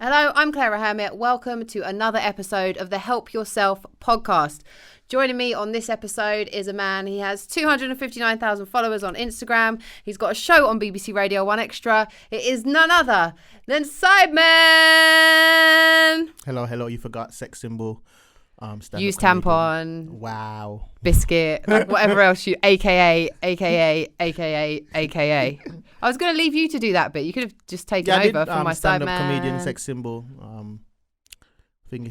Hello, I'm Claira Hermit. Welcome to another episode of the Help Yourself podcast. Joining me on this episode is a man. He has 259,000 followers on Instagram. He's got a show on BBC Radio 1 Extra. It is none other than Sideman. Hello. You forgot sex symbol. Use tampon. Wow. Biscuit. Like whatever else you. AKA. I was going to leave you to do that bit. You could have just taken over from my stand-up Sideman. comedian, sex symbol.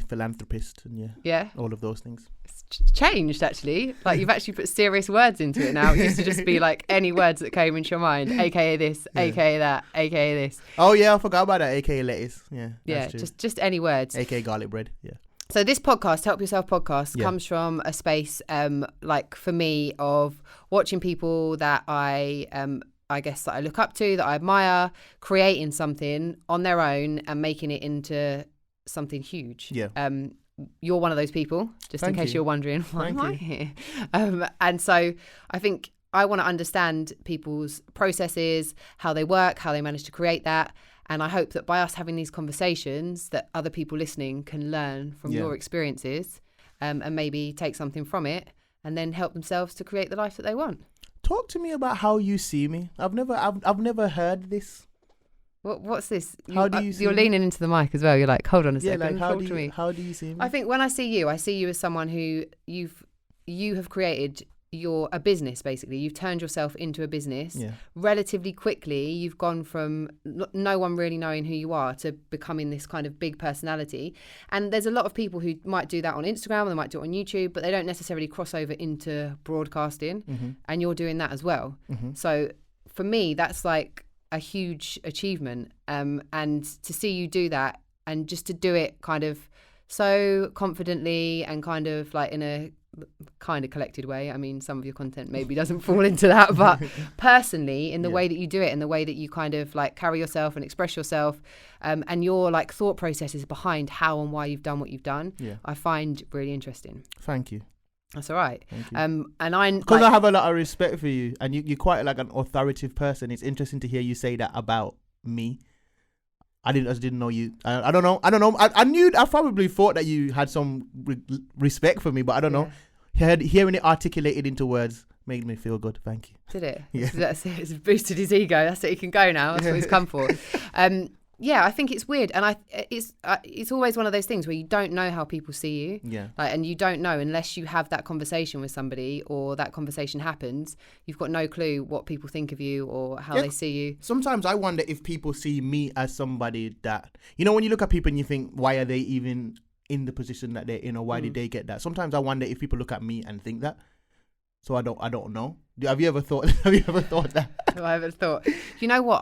Philanthropist, and yeah, all of those things. It's changed actually. Like you've actually put serious words into it now. It used to just be like any words that came into your mind. AKA this, AKA that, AKA this. Oh yeah, I forgot about that. AKA lettuce. Yeah, just any words. AKA garlic bread. Yeah. So this podcast, Help Yourself podcast, comes from a space, like for me, of watching people that I guess that I look up to, that I admire, creating something on their own and making it into something huge. Yeah. You're one of those people, just in case you're wondering, why am I here? And so I think I want to understand people's processes, how they work, how they manage to create that. And I hope that by us having these conversations that other people listening can learn from your experiences and maybe take something from it and then help themselves to create the life that they want. Talk to me about how you see me. I've never heard this. What's this? How do you see You're me? leaning into the mic as well. You're like, hold on a second. Like Talk to me. How do you see me? I think when I see you as someone who you have created a business, basically. You've turned yourself into a business. Yeah. Relatively quickly, you've gone from no one really knowing who you are to becoming this kind of big personality. And there's a lot of people who might do that on Instagram, and they might do it on YouTube, but they don't necessarily cross over into broadcasting. Mm-hmm. And you're doing that as well. Mm-hmm. So for me, that's like a huge achievement. And to see you do that and just to do it kind of so confidently and kind of like in a kind of collected way. I mean, some of your content maybe doesn't fall into that, but personally in the way that you do it and the way that you kind of like carry yourself and express yourself, and your like thought processes behind how and why you've done what you've done, I find really interesting. Thank you. That's all right. Thank you. And I because I have a lot of respect for you, and you're quite like an authoritative person. It's interesting to hear you say that about me. I didn't know you. I don't know. I probably thought that you had some respect for me, but I don't know. Hearing it articulated into words made me feel good. Thank you. Did it? Yeah. That's it. It's boosted his ego. That's it. He can go now. That's what he's come for. I think it's weird, and it's always one of those things where you don't know how people see you. Yeah. And you don't know unless you have that conversation with somebody, or that conversation happens. You've got no clue what people think of you or how they see you. Sometimes I wonder if people see me as somebody that, when you look at people and you think, why are they even in the position that they're in, or why did they get that? Sometimes I wonder if people look at me and think that. So I don't know. Have you ever thought that? I haven't thought. You know what?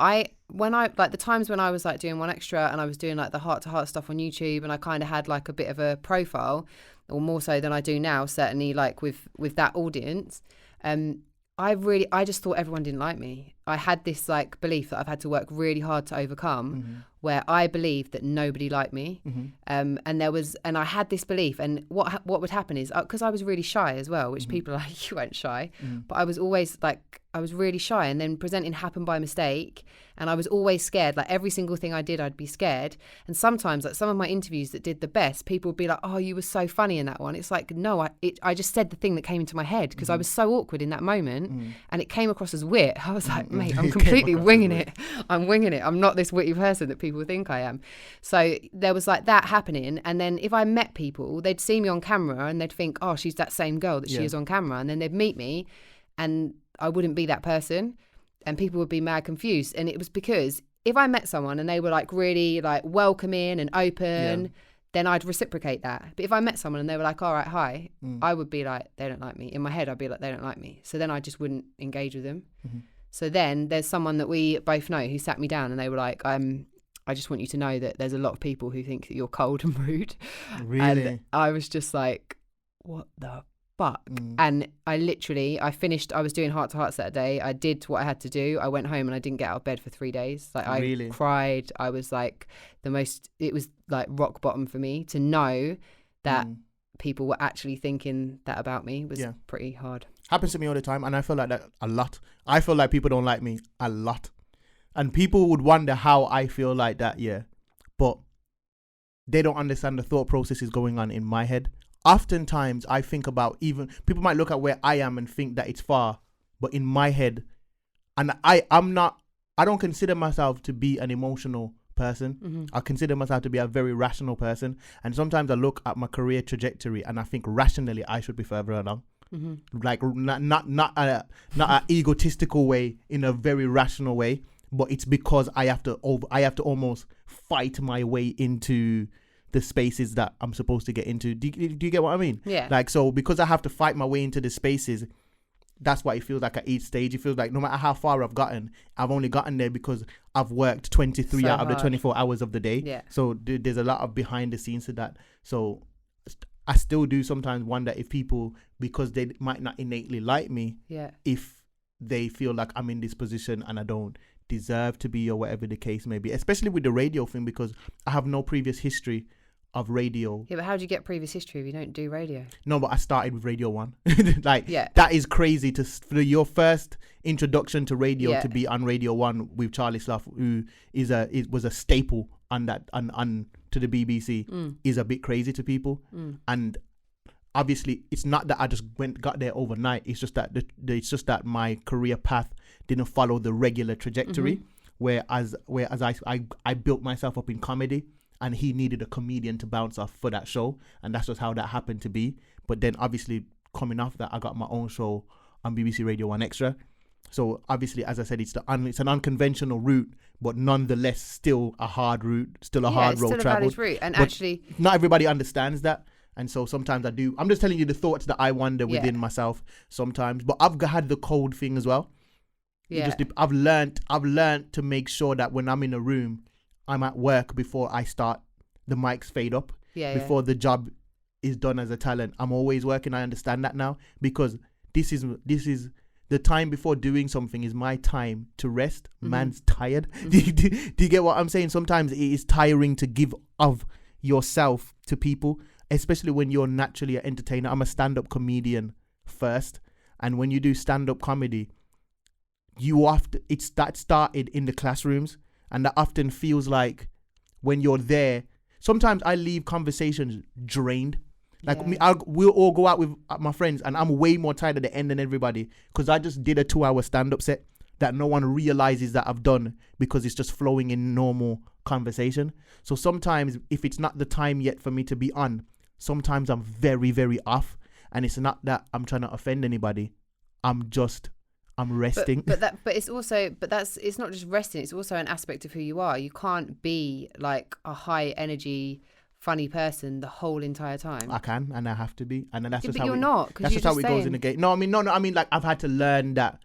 The times when I was like doing 1 Extra and I was doing like the heart to heart stuff on YouTube, and I kind of had like a bit of a profile, or more so than I do now, certainly like with that audience. I just thought everyone didn't like me. I had this like belief that I've had to work really hard to overcome, where I believed that nobody liked me. And I had this belief, and what would happen is, because I was really shy as well, which people are like, you weren't shy, but I was always like, I was really shy, and then presenting happened by mistake, and I was always scared. Like every single thing I did, I'd be scared. And sometimes, like some of my interviews that did the best, people would be like, "Oh, you were so funny in that one." It's like, no, I just said the thing that came into my head because I was so awkward in that moment, and it came across as wit. I was like, mate, I'm completely winging it. I'm winging it. I'm not this witty person that people think I am. So there was like that happening, and then if I met people, they'd see me on camera and they'd think, "Oh, she's that same girl that she is on camera," and then they'd meet me, and I wouldn't be that person, and people would be mad confused. And it was because if I met someone and they were like really like welcoming and open, then I'd reciprocate that. But if I met someone and they were like, "All right, hi," I would be like, they don't like me. In my head, I'd be like, they don't like me. So then I just wouldn't engage with them. So then there's someone that we both know who sat me down and they were like, I just want you to know that there's a lot of people who think that you're cold and rude. Really? And I was just like, what the fuck? And I finished, I was doing heart to heart that day. I did what I had to do. I went home and I didn't get out of bed for 3 days. Like I cried. I was like it was like rock bottom for me to know that people were actually thinking that about me was pretty hard. Happens to me all the time, and I feel like that a lot. I feel like people don't like me a lot, and people would wonder how I feel like that. But they don't understand the thought processes going on in my head. Oftentimes I think about, even people might look at where I am and think that it's far, but in my head, and I don't consider myself to be an emotional person. I consider myself to be a very rational person, and sometimes I look at my career trajectory and I think rationally I should be further along. Like not a egotistical way, in a very rational way, but it's because I have to almost fight my way into the spaces that I'm supposed to get into. Do you get what I mean? Yeah. Like, so because I have to fight my way into the spaces, that's what it feels like at each stage. It feels like no matter how far I've gotten, I've only gotten there because I've worked 23 out of the 24 hours of the day. Yeah. So there's a lot of behind the scenes to that. So I still do sometimes wonder if people, because they might not innately like me, if they feel like I'm in this position and I don't deserve to be, or whatever the case may be, especially with the radio thing, because I have no previous history of radio. Yeah, but how do you get previous history if you don't do radio? No, but I started with Radio 1. That is crazy for your first introduction to radio to be on Radio 1 with Charlie Slough, who was a staple on that on to the BBC, is a bit crazy to people. And obviously it's not that I just got there overnight. It's just that my career path didn't follow the regular trajectory, whereas I built myself up in comedy, and he needed a comedian to bounce off for that show, and that's just how that happened to be. But then obviously coming off that, I got my own show on BBC Radio 1 Extra. So obviously, as I said, it's an unconventional route, but nonetheless still a hard route, still a hard road traveled. Route. And but actually, not everybody understands that. And so sometimes I do. I'm just telling you the thoughts that I wonder within myself sometimes. But I've had the cold thing as well. Yeah. I've learned to make sure that when I'm in a room, I'm at work before I start. The mics fade up before the job is done as a talent. I'm always working. I understand that now, because this is the time before doing something is my time to rest. Man's tired. Do you get what I'm saying? Sometimes it is tiring to give of yourself to people, especially when you're naturally an entertainer. I'm a stand-up comedian first, and when you do stand-up comedy, that started in the classrooms, and that often feels like when you're there, sometimes I leave conversations drained. Like we'll all go out with my friends, and I'm way more tired at the end than everybody, because I just did a 2-hour stand-up set that no one realizes that I've done, because it's just flowing in normal conversation. So sometimes if it's not the time yet for me to be on, sometimes I'm very, very off, and it's not that I'm trying to offend anybody. I'm resting. But it's not just resting. It's also an aspect of who you are. You can't be like a high energy, funny person the whole entire time. I can, and I have to be, and then that's just but how you're not. That's just how it goes in the game. No, I mean like I've had to learn that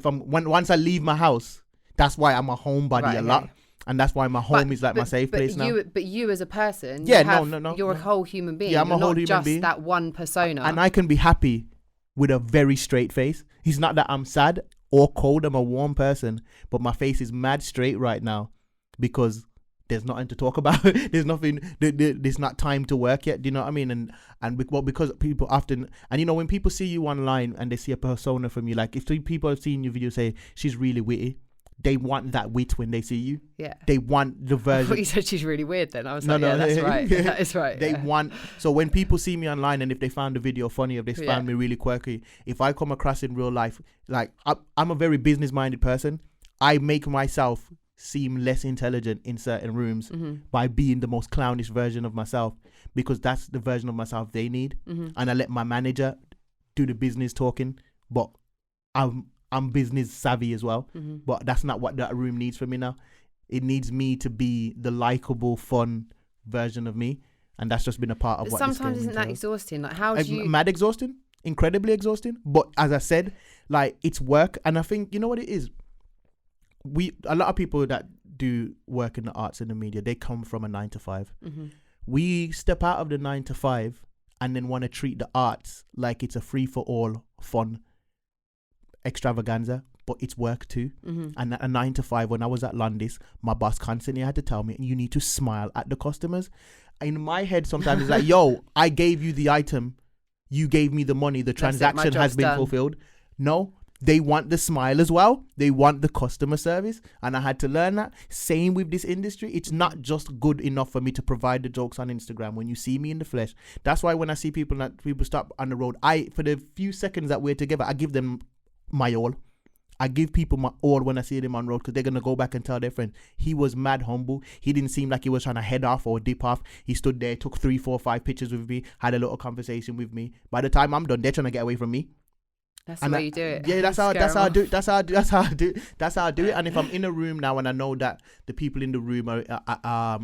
once I leave my house, that's why I'm a homebody a lot. And that's why my home is like my safe place now. But you as a person, you're a whole human being. Yeah, I'm a whole human being. Not just that one persona. And I can be happy with a very straight face. It's not that I'm sad or cold. I'm a warm person, but my face is mad straight right now because there's nothing to talk about. There's nothing. There's not time to work yet. Do you know what I mean? Because people often, and when people see you online and they see a persona from you, like if 3 people have seen your video say she's really witty, they want that wit when they see you. Yeah. They want the version. I thought you said she's really weird then. I was that's right. That is right. They want, so when people see me online and if they found the video funny, if they found me really quirky, if I come across in real life, like I'm a very business minded person, I make myself seem less intelligent in certain rooms by being the most clownish version of myself, because that's the version of myself they need. And I let my manager do the business talking, but I'm business savvy as well, but that's not what that room needs from me now. It needs me to be the likable, fun version of me, and that's just been a part of what. Sometimes isn't that exhausting? Like how do you? Mad exhausting, incredibly exhausting. But as I said, like it's work, and I think you know what it is. A lot of people that do work in the arts and the media, they come from a 9 to 5. We step out of the 9 to 5 and then want to treat the arts like it's a free for all fun extravaganza, but it's work too. And at a 9 to 5, when I was at Londis, my boss constantly had to tell me, you need to smile at the customers. In my head sometimes it's like, yo, I gave you the item, you gave me the money, the transaction has been fulfilled. No, they want the smile as well. They want the customer service. And I had to learn that. Same with this industry. It's not just good enough for me to provide the jokes on Instagram when you see me in the flesh. That's why when I see people stop on the road, for the few seconds that we're together, I give them my all. I give people my all when I see them on road, because they're going to go back and tell their friends. He was mad humble. He didn't seem like he was trying to head off or dip off. He stood there, took 3, 4, 5 pictures with me, had a little conversation with me. By the time I'm done, they're trying to get away from me. That's the way you do it. Yeah, that's how I do it. And if I'm in a room now and I know that the people in the room are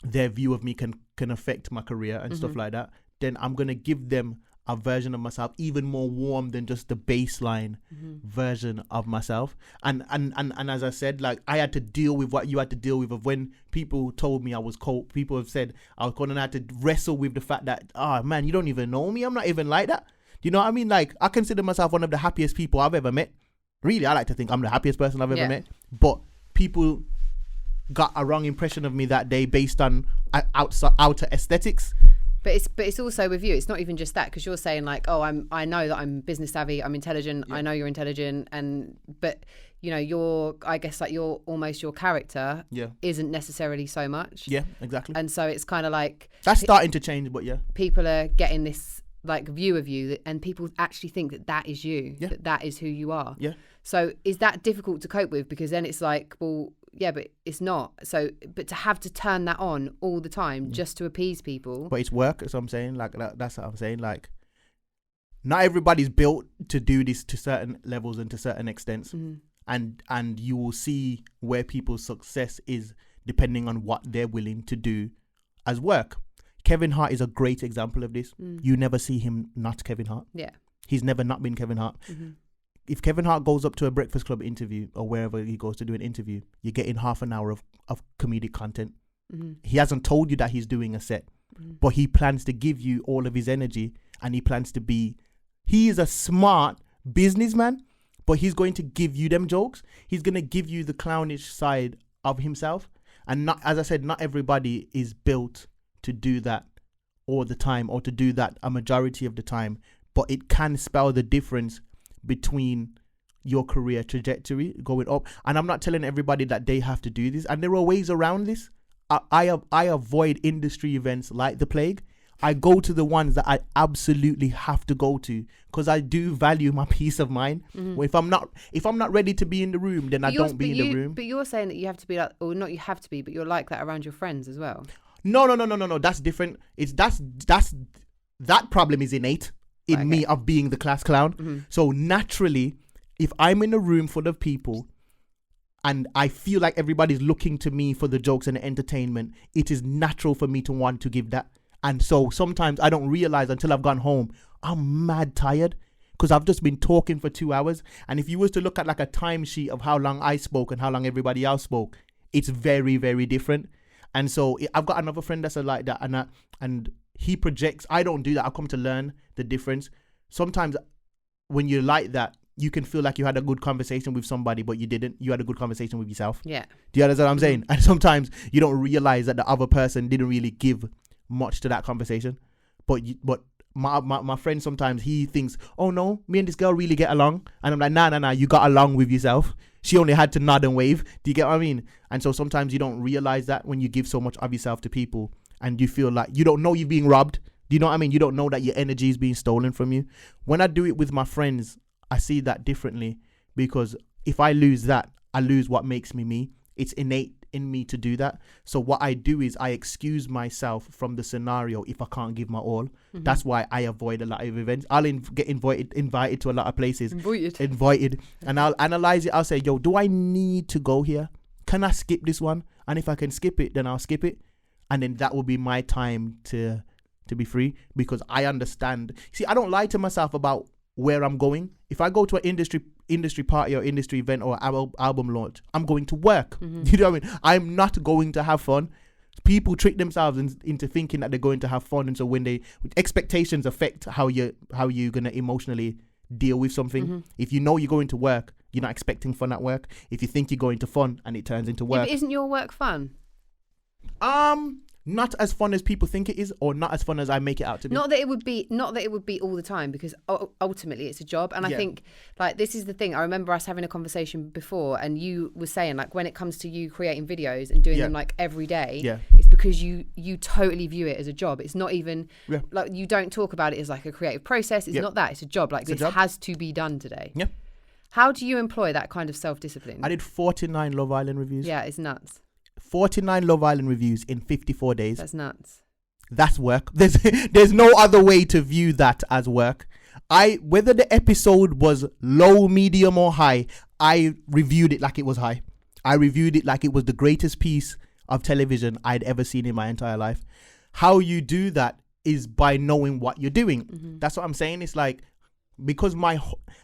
their view of me can affect my career and stuff like that, then I'm gonna give them a version of myself even more warm than just the baseline version of myself. And as I said, like, I had to deal with what you had to deal with of when people told me I was cold. People have said I was gonna have to wrestle with the fact that, oh man, you don't even know me. I'm not even like that. You know what I mean? Like, I consider myself one of the happiest people I've ever met. Really, I like to think I'm the happiest person I've ever met. But people got a wrong impression of me that day based on outer aesthetics. But it's also with you. It's not even just that, because you're saying like, oh, I know that I'm business savvy. I'm intelligent. I know you're intelligent, but you know, I guess like your character isn't necessarily so much. Yeah, exactly. And so it's kind of like that's starting to change. But people are getting this like view of you, and people actually think that is you, that is who you are. Yeah. So is that difficult to cope with? Because then it's like, well, yeah, but it's not. So, but to have to turn that on all the time just to appease people. But it's work, that's what I'm saying. Like, that's what I'm saying. Like, not everybody's built to do this to certain levels and to certain extents. And you will see where people's success is depending on what they're willing to do as work. Kevin Hart is a great example of this. You never see him not Kevin Hart. Yeah. He's never not been Kevin Hart. If Kevin Hart goes up to a Breakfast Club interview or wherever he goes to do an interview, you're getting half an hour of comedic content. He hasn't told you that he's doing a set, but he plans to give you all of his energy, and he is a smart businessman, but he's going to give you them jokes. He's going to give you the clownish side of himself. And not, as I said, not everybody is built to do that all the time, or to do that a majority of the time, but it can spell the difference between your career trajectory going up. And I'm not telling everybody that they have to do this, and there are ways around this. I avoid industry events like the plague. I go to the ones that I absolutely have to go to, because I do value my peace of mind. Well, if I'm not ready to be in the room, then I don't be in the room. But you're saying that you have to be like, or not you have to be, but you're like that around your friends as well. No. That's different. That problem is innate in me of being the class clown. So naturally, if I'm in a room full of people and I feel like everybody's looking to me for the jokes and the entertainment, it is natural for me to want to give that. And so sometimes I don't realize until I've gone home, I'm mad tired, because I've just been talking for 2 hours. And if you was to look at like a timesheet of how long I spoke and how long everybody else spoke, it's very, very different. And so I've got another friend that's like that, and he projects. I don't do that. I've come to learn the difference. Sometimes when you're like that, you can feel like you had a good conversation with somebody, but you didn't. You had a good conversation with yourself. Yeah. Do you understand what I'm saying? And sometimes you don't realize that the other person didn't really give much to that conversation. But my friend, sometimes he thinks, oh no, me and this girl really get along. And I'm like, nah, you got along with yourself. She only had to nod and wave. Do you get what I mean? And so sometimes you don't realize that when you give so much of yourself to people, and you feel like you don't know you're being robbed. Do you know what I mean? You don't know that your energy is being stolen from you. When I do it with my friends, I see that differently, because if I lose that, I lose what makes me me. It's innate in me to do that. So what I do is I excuse myself from the scenario if I can't give my all. That's why I avoid a lot of events. I'll get invited to a lot of places. Invited. And I'll analyze it. I'll say, yo, do I need to go here? Can I skip this one? And if I can skip it, then I'll skip it. And then that will be my time to be free, because I understand. See, I don't lie to myself about where I'm going. If I go to an industry party or industry event or album launch, I'm going to work. You know what I mean? I'm not going to have fun. People trick themselves into thinking that they're going to have fun, and so when expectations affect how you're gonna emotionally deal with something. If you know you're going to work, you're not expecting fun at work. If you think you're going to fun and it turns into work, but isn't your work fun? not as fun as people think it is, or not as fun as I make it out to be. Not that it would be all the time, because ultimately it's a job. And I think, like, this is the thing. I remember us having a conversation before, and you were saying, like, when it comes to you creating videos and doing them like every day, it's because you totally view it as a job. It's not even like, you don't talk about it as like a creative process. It's not that. It's a job. Like, this has to be done today. Yeah. How do you employ that kind of self-discipline? I did 49 Love Island reviews. Yeah, it's nuts. 49 Love Island reviews in 54 days. That's nuts. That's work. There's no other way to view that as work. Whether the episode was low, medium, or high, I reviewed it like it was high. I reviewed it like it was the greatest piece of television I'd ever seen in my entire life. How you do that is by knowing what you're doing. Mm-hmm. That's what I'm saying. It's like, because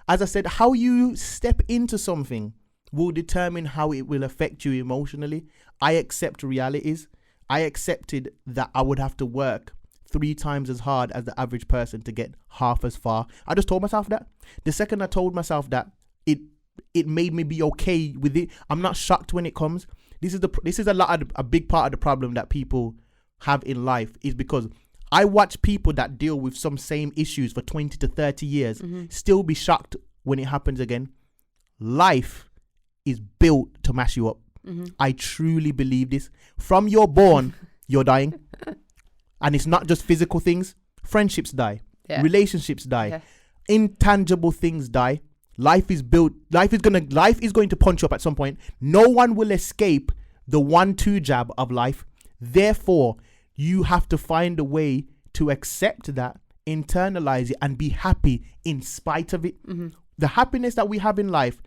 as I said, how you step into something will determine how it will affect you emotionally. I accept realities. I accepted that I would have to work 3 times as hard as the average person to get half as far. I just told myself that. The second I told myself that, it made me be okay with it. I'm not shocked when it comes. This is a big part of the problem that people have in life, is because I watch people that deal with some same issues for 20 to 30 years still be shocked when it happens again. Life is built to mash you up. I truly believe this. From you're born, you're dying. And it's not just physical things. Friendships die. Relationships die. Intangible things die. Life is built. Life is going to punch you up at some point. No one will escape the 1-2 jab of life. Therefore, you have to find a way to accept that, internalize it, and be happy in spite of it. The happiness that we have in life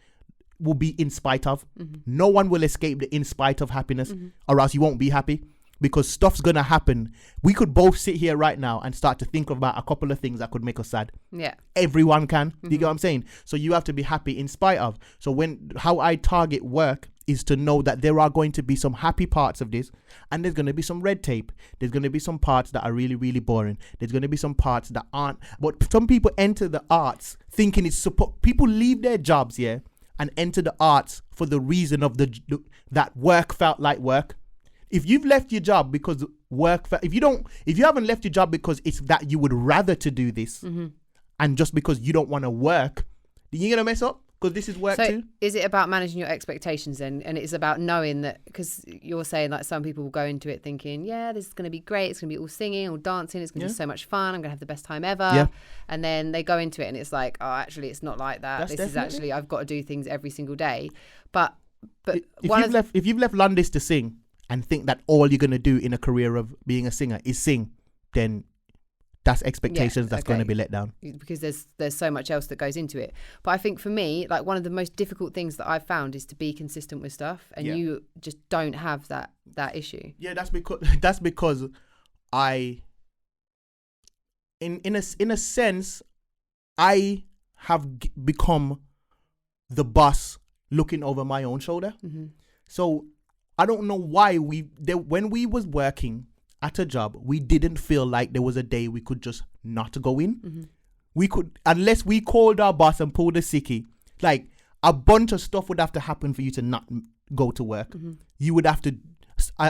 will be in spite of. No one will escape the in spite of happiness, or else you won't be happy, because stuff's gonna happen. We could both sit here right now and start to think about a couple of things that could make us sad. Yeah, everyone can. You get what I'm saying? So you have to be happy in spite of. So how I target work is to know that there are going to be some happy parts of this, and there's going to be some red tape. There's going to be some parts that are really, really boring. There's going to be some parts that aren't. But some people enter the arts thinking it's people leave their jobs, and enter the arts for the reason of that work felt like work. If you've left your job because if you haven't left your job because it's that you would rather to do this, and just because you don't want to work, then you're gonna mess up, because this is work too. Is it about managing your expectations then? And it's about knowing that, because you're saying like some people will go into it thinking, yeah, this is going to be great. It's going to be all singing, all dancing. It's going to be so much fun. I'm going to have the best time ever. Yeah. And then they go into it and it's like, oh, actually, it's not like that. This is actually, I've got to do things every single day. But if you've left Londis to sing and think that all you're going to do in a career of being a singer is sing, then that's expectations that's going to be let down, because there's so much else that goes into it. But I think for me, like, one of the most difficult things that I've found is to be consistent with stuff, and you just don't have that issue. Yeah, that's because I, in a sense, I have become the boss looking over my own shoulder. So I don't know why when we was working at a job, we didn't feel like there was a day we could just not go in. We could, unless we called our boss and pulled a sickie, like a bunch of stuff would have to happen for you to not go to work. You would have to,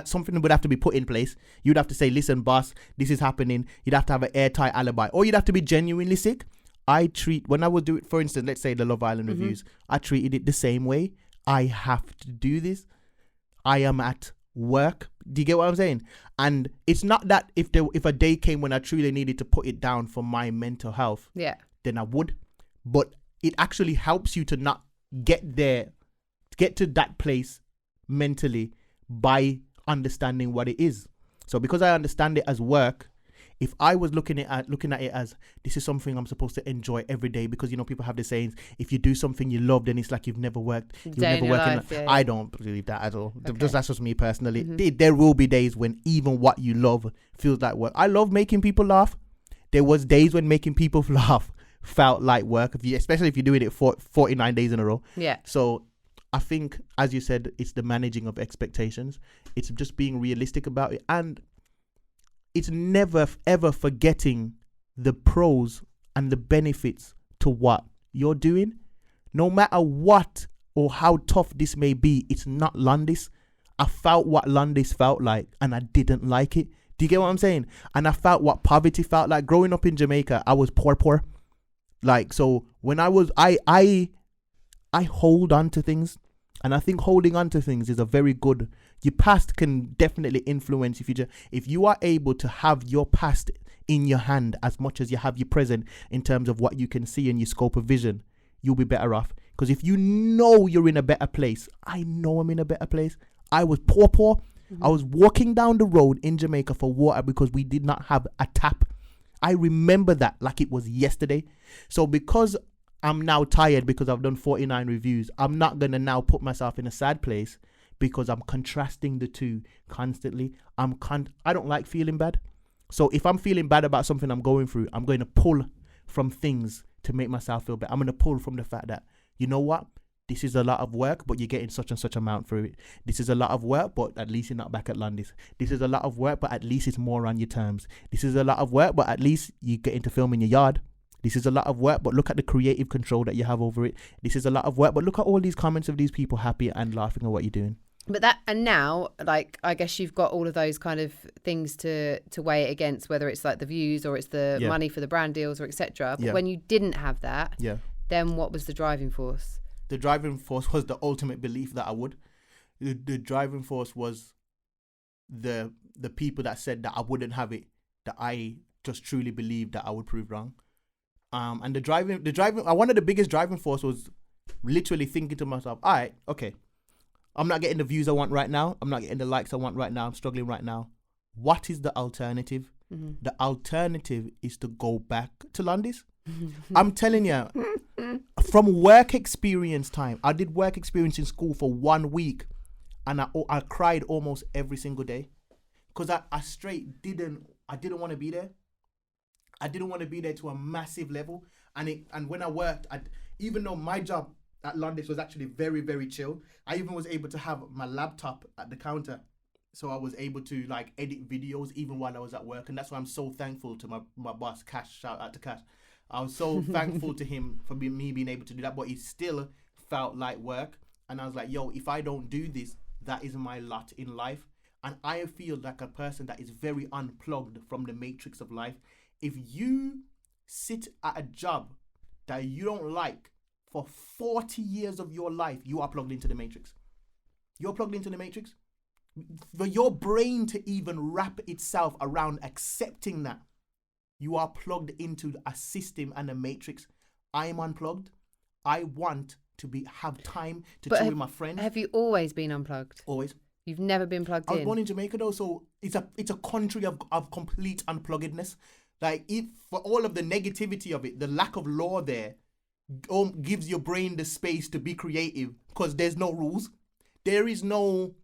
something would have to be put in place. You'd have to say, listen, boss, this is happening. You'd have to have an airtight alibi, or you'd have to be genuinely sick. When I would do it, for instance, let's say the Love Island reviews, I treated it the same way. I have to do this. I am at work. Do you get what I'm saying? And it's not that if a day came when I truly needed to put it down for my mental health, then I would. But it actually helps you to not get to that place mentally by understanding what it is. So because I understand it as work, if I was looking at it as, this is something I'm supposed to enjoy every day, because people have the sayings, if you do something you love, then it's like you've never worked. I don't believe that at all. Okay. That's just me personally. There will be days when even what you love feels like work. I love making people laugh. There was days when making people laugh felt like work, especially if you're doing it for 49 days in a row. Yeah. So I think, as you said, it's the managing of expectations. It's just being realistic about it, and it's never ever forgetting the pros and the benefits to what you're doing. No matter what or how tough this may be, it's not Londis. I felt what Londis felt like, and I didn't like it. Do you get what I'm saying? And I felt what poverty felt like. Growing up in Jamaica, I was poor. Like, so when I hold on to things, and I think holding on to things is a very good, your past can definitely influence your future. If you are able to have your past in your hand as much as you have your present in terms of what you can see in your scope of vision, you'll be better off. Because if you know you're in a better place, I know I'm in a better place. I was poor. Mm-hmm. I was walking down the road in Jamaica for water because we did not have a tap. I remember that like it was yesterday. So because I'm now tired because I've done 49 reviews, I'm not going to now put myself in a sad place because I'm contrasting the two constantly. I don't like feeling bad. So if I'm feeling bad about something I'm going through, I'm going to pull from things to make myself feel better. I'm going to pull from the fact that, you know what? This is a lot of work, but you're getting such and such amount for it. This is a lot of work, but at least you're not back at Londis. This is a lot of work, but at least it's more on your terms. This is a lot of work, but at least you get into film in your yard. This is a lot of work, but look at the creative control that you have over it. This is a lot of work, but look at all these comments of these people happy and laughing at what you're doing. But that, and now, like, I guess you've got all of those kind of things to weigh it against, whether it's like the views or it's the money for the brand deals or etc. But when you didn't have that, then what was the driving force? The driving force was the ultimate belief that I would. The driving force was the people that said that I wouldn't have it, that I just truly believed that I would prove wrong. And the driving, one of the biggest driving force was literally thinking to myself, all right, okay, I'm not getting the views I want right now. I'm not getting the likes I want right now. I'm struggling right now. What is the alternative? Mm-hmm. The alternative is to go back to Londis. I'm telling you, from work experience time, I did work experience in school for 1 week, and I cried almost every single day because I straight didn't want to be there. I didn't want to be there to a massive level, and when I worked, even though my job at Londis was actually very, very chill, I even was able to have my laptop at the counter, so I was able to like edit videos even while I was at work, and that's why I'm so thankful to my boss, Cash. Shout out to Cash. I was so thankful to him for me being able to do that, but it still felt like work. And I was like, yo, if I don't do this, that is my lot in life. And I feel like a person that is very unplugged from the matrix of life. If you sit at a job that you don't like for 40 years of your life, you are plugged into the matrix. You're plugged into the matrix. For your brain to even wrap itself around accepting that, you are plugged into a system and a matrix. I'm unplugged. I want to have time to chill with my friends. Have you always been unplugged? Always. You've never been plugged in? I was born in Jamaica though, so it's a country of complete unpluggedness. Like, for all of the negativity of it, the lack of law there gives your brain the space to be creative because there's no rules. There is no,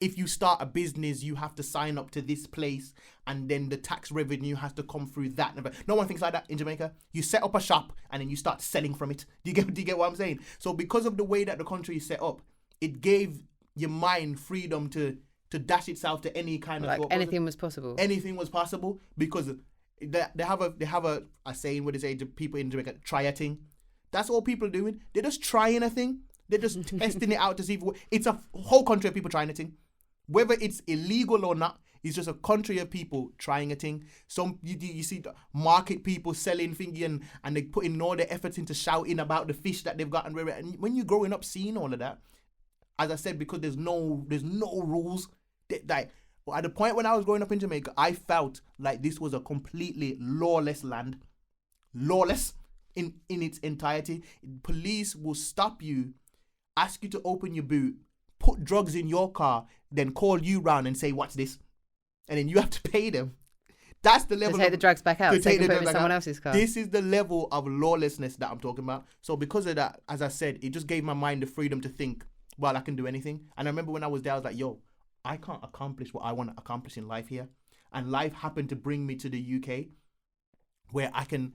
if you start a business, you have to sign up to this place and then the tax revenue has to come through that. No one thinks like that in Jamaica. You set up a shop and then you start selling from it. Do you get what I'm saying? So because of the way that the country is set up, it gave your mind freedom to dash itself to any kind of... Like anything was possible. Anything was possible because they have a saying where they say to people in Jamaica, try a thing. That's all people are doing. They're just trying a thing. They're just testing it out to see if it's a whole country of people trying a thing. Whether it's illegal or not, it's just a country of people trying a thing. Some you see market people selling thingy and they putting all their efforts into shouting about the fish that they've got and when you're growing up seeing all of that, as I said, because there's no rules. Like at the point when I was growing up in Jamaica, I felt like this was a completely lawless land, lawless in its entirety. Police will stop you, ask you to open your boot, put drugs in your car, then call you round and say, what's this? And then you have to pay them. That's the level to take the drugs back out, to so you can put them in someone else's car. This is the level of lawlessness that I'm talking about. So because of that, as I said, it just gave my mind the freedom to think, well, I can do anything. And I remember when I was there, I was like, yo, I can't accomplish what I want to accomplish in life here. And life happened to bring me to the UK where I can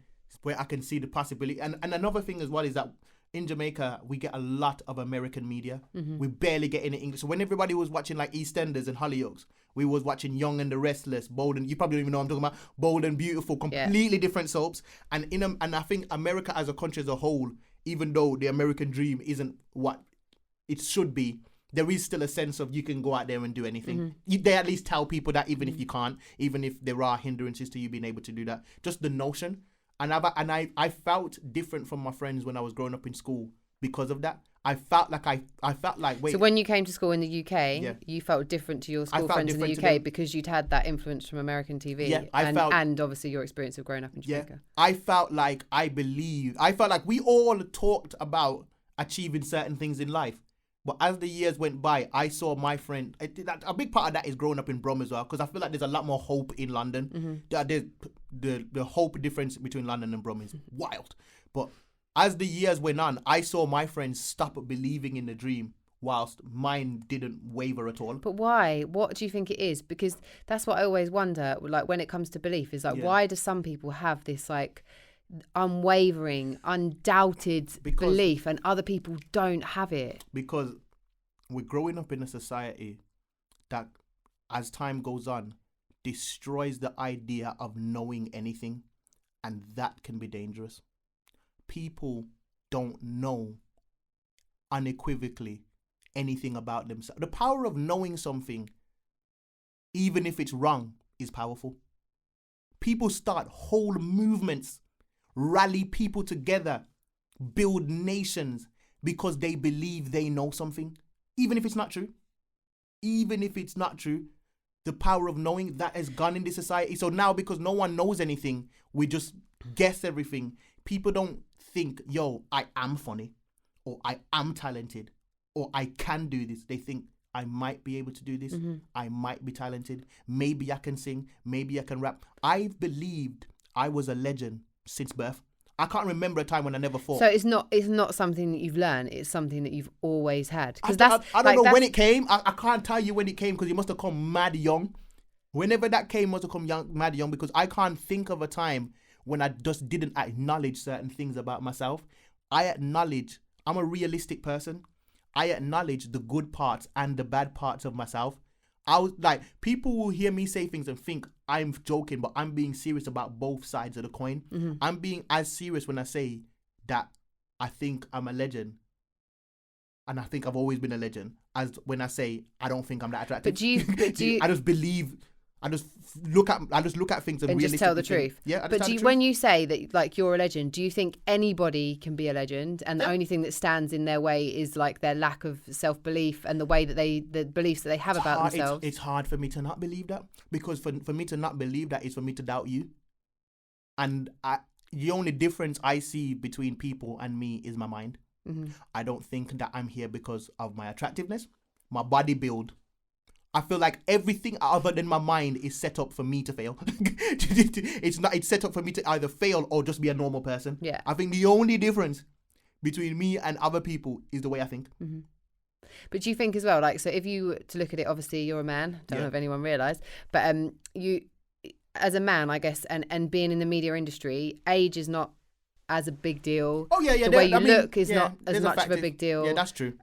see the possibility. And another thing as well is that in Jamaica, we get a lot of American media. Mm-hmm. We barely get any English. So when everybody was watching like EastEnders and Hollyoaks, we was watching Young and the Restless, Bold and, you probably don't even know what I'm talking about, Bold and Beautiful, completely different soaps. And I think America as a country as a whole, even though the American dream isn't what it should be, there is still a sense of you can go out there and do anything. They at least tell people that even if you can't, even if there are hindrances to you being able to do that, just the notion. And I felt different from my friends when I was growing up in school because of that. I felt like wait. So when you came to school in the UK, you felt different to your school friends in the UK because you'd had that influence from American TV. Yeah, and obviously your experience of growing up in Jamaica. Yeah, I felt like we all talked about achieving certain things in life. But as the years went by, I saw my friend. A big part of that is growing up in Brum as well, because I feel like there's a lot more hope in London. The hope difference between London and Brum is wild. But as the years went on, I saw my friends stop believing in the dream, whilst mine didn't waver at all. But why? What do you think it is? Because that's what I always wonder. Like when it comes to belief, is like why do some people have this like unwavering, undoubted belief, and other people don't have it? Because we're growing up in a society that, as time goes on, destroys the idea of knowing anything, and that can be dangerous. People don't know unequivocally anything about themselves. The power of knowing something, even if it's wrong, is powerful. People start whole movements, rally people together, build nations because they believe they know something, even if it's not true. Even if it's not true, the power of knowing that has gone in this society. So now, because no one knows anything, we just guess everything. People don't think, yo, I am funny, or I am talented, or I can do this. They think, I might be able to do this. I might be talented. Maybe I can sing. Maybe I can rap. I've believed I was a legend since birth. I can't remember a time when I never thought. So it's not something that you've learned. It's something that you've always had. I don't know when it came. I can't tell you when it came, because you must have come mad young. Whenever that came, must have come mad young, because I can't think of a time when I just didn't acknowledge certain things about myself. I acknowledge I'm a realistic person. I acknowledge the good parts and the bad parts of myself. I was like, people will hear me say things and think I'm joking, but I'm being serious about both sides of the coin. I'm being as serious when I say that I think I'm a legend, and I think I've always been a legend, as when I say I don't think I'm that attractive. But do you I just believe. I just look at things and just tell the truth. Yeah, but when you say that, like, you're a legend, do you think anybody can be a legend, and the only thing that stands in their way is like their lack of self-belief and the beliefs that they have about themselves? It's hard for me to not believe that, because for me to not believe that is for me to doubt you. And the only difference I see between people and me is my mind. I don't think that I'm here because of my attractiveness, my body build. I feel like everything other than my mind is set up for me to fail. It's set up for me to either fail or just be a normal person. Yeah. I think the only difference between me and other people is the way I think. But do you think as well, like, so if you were to look at it, obviously you're a man, don't know if anyone realised, but you, as a man, I guess, and being in the media industry, age is not as a big deal. Oh yeah. The way you look is not as much of a big deal. Yeah, that's true.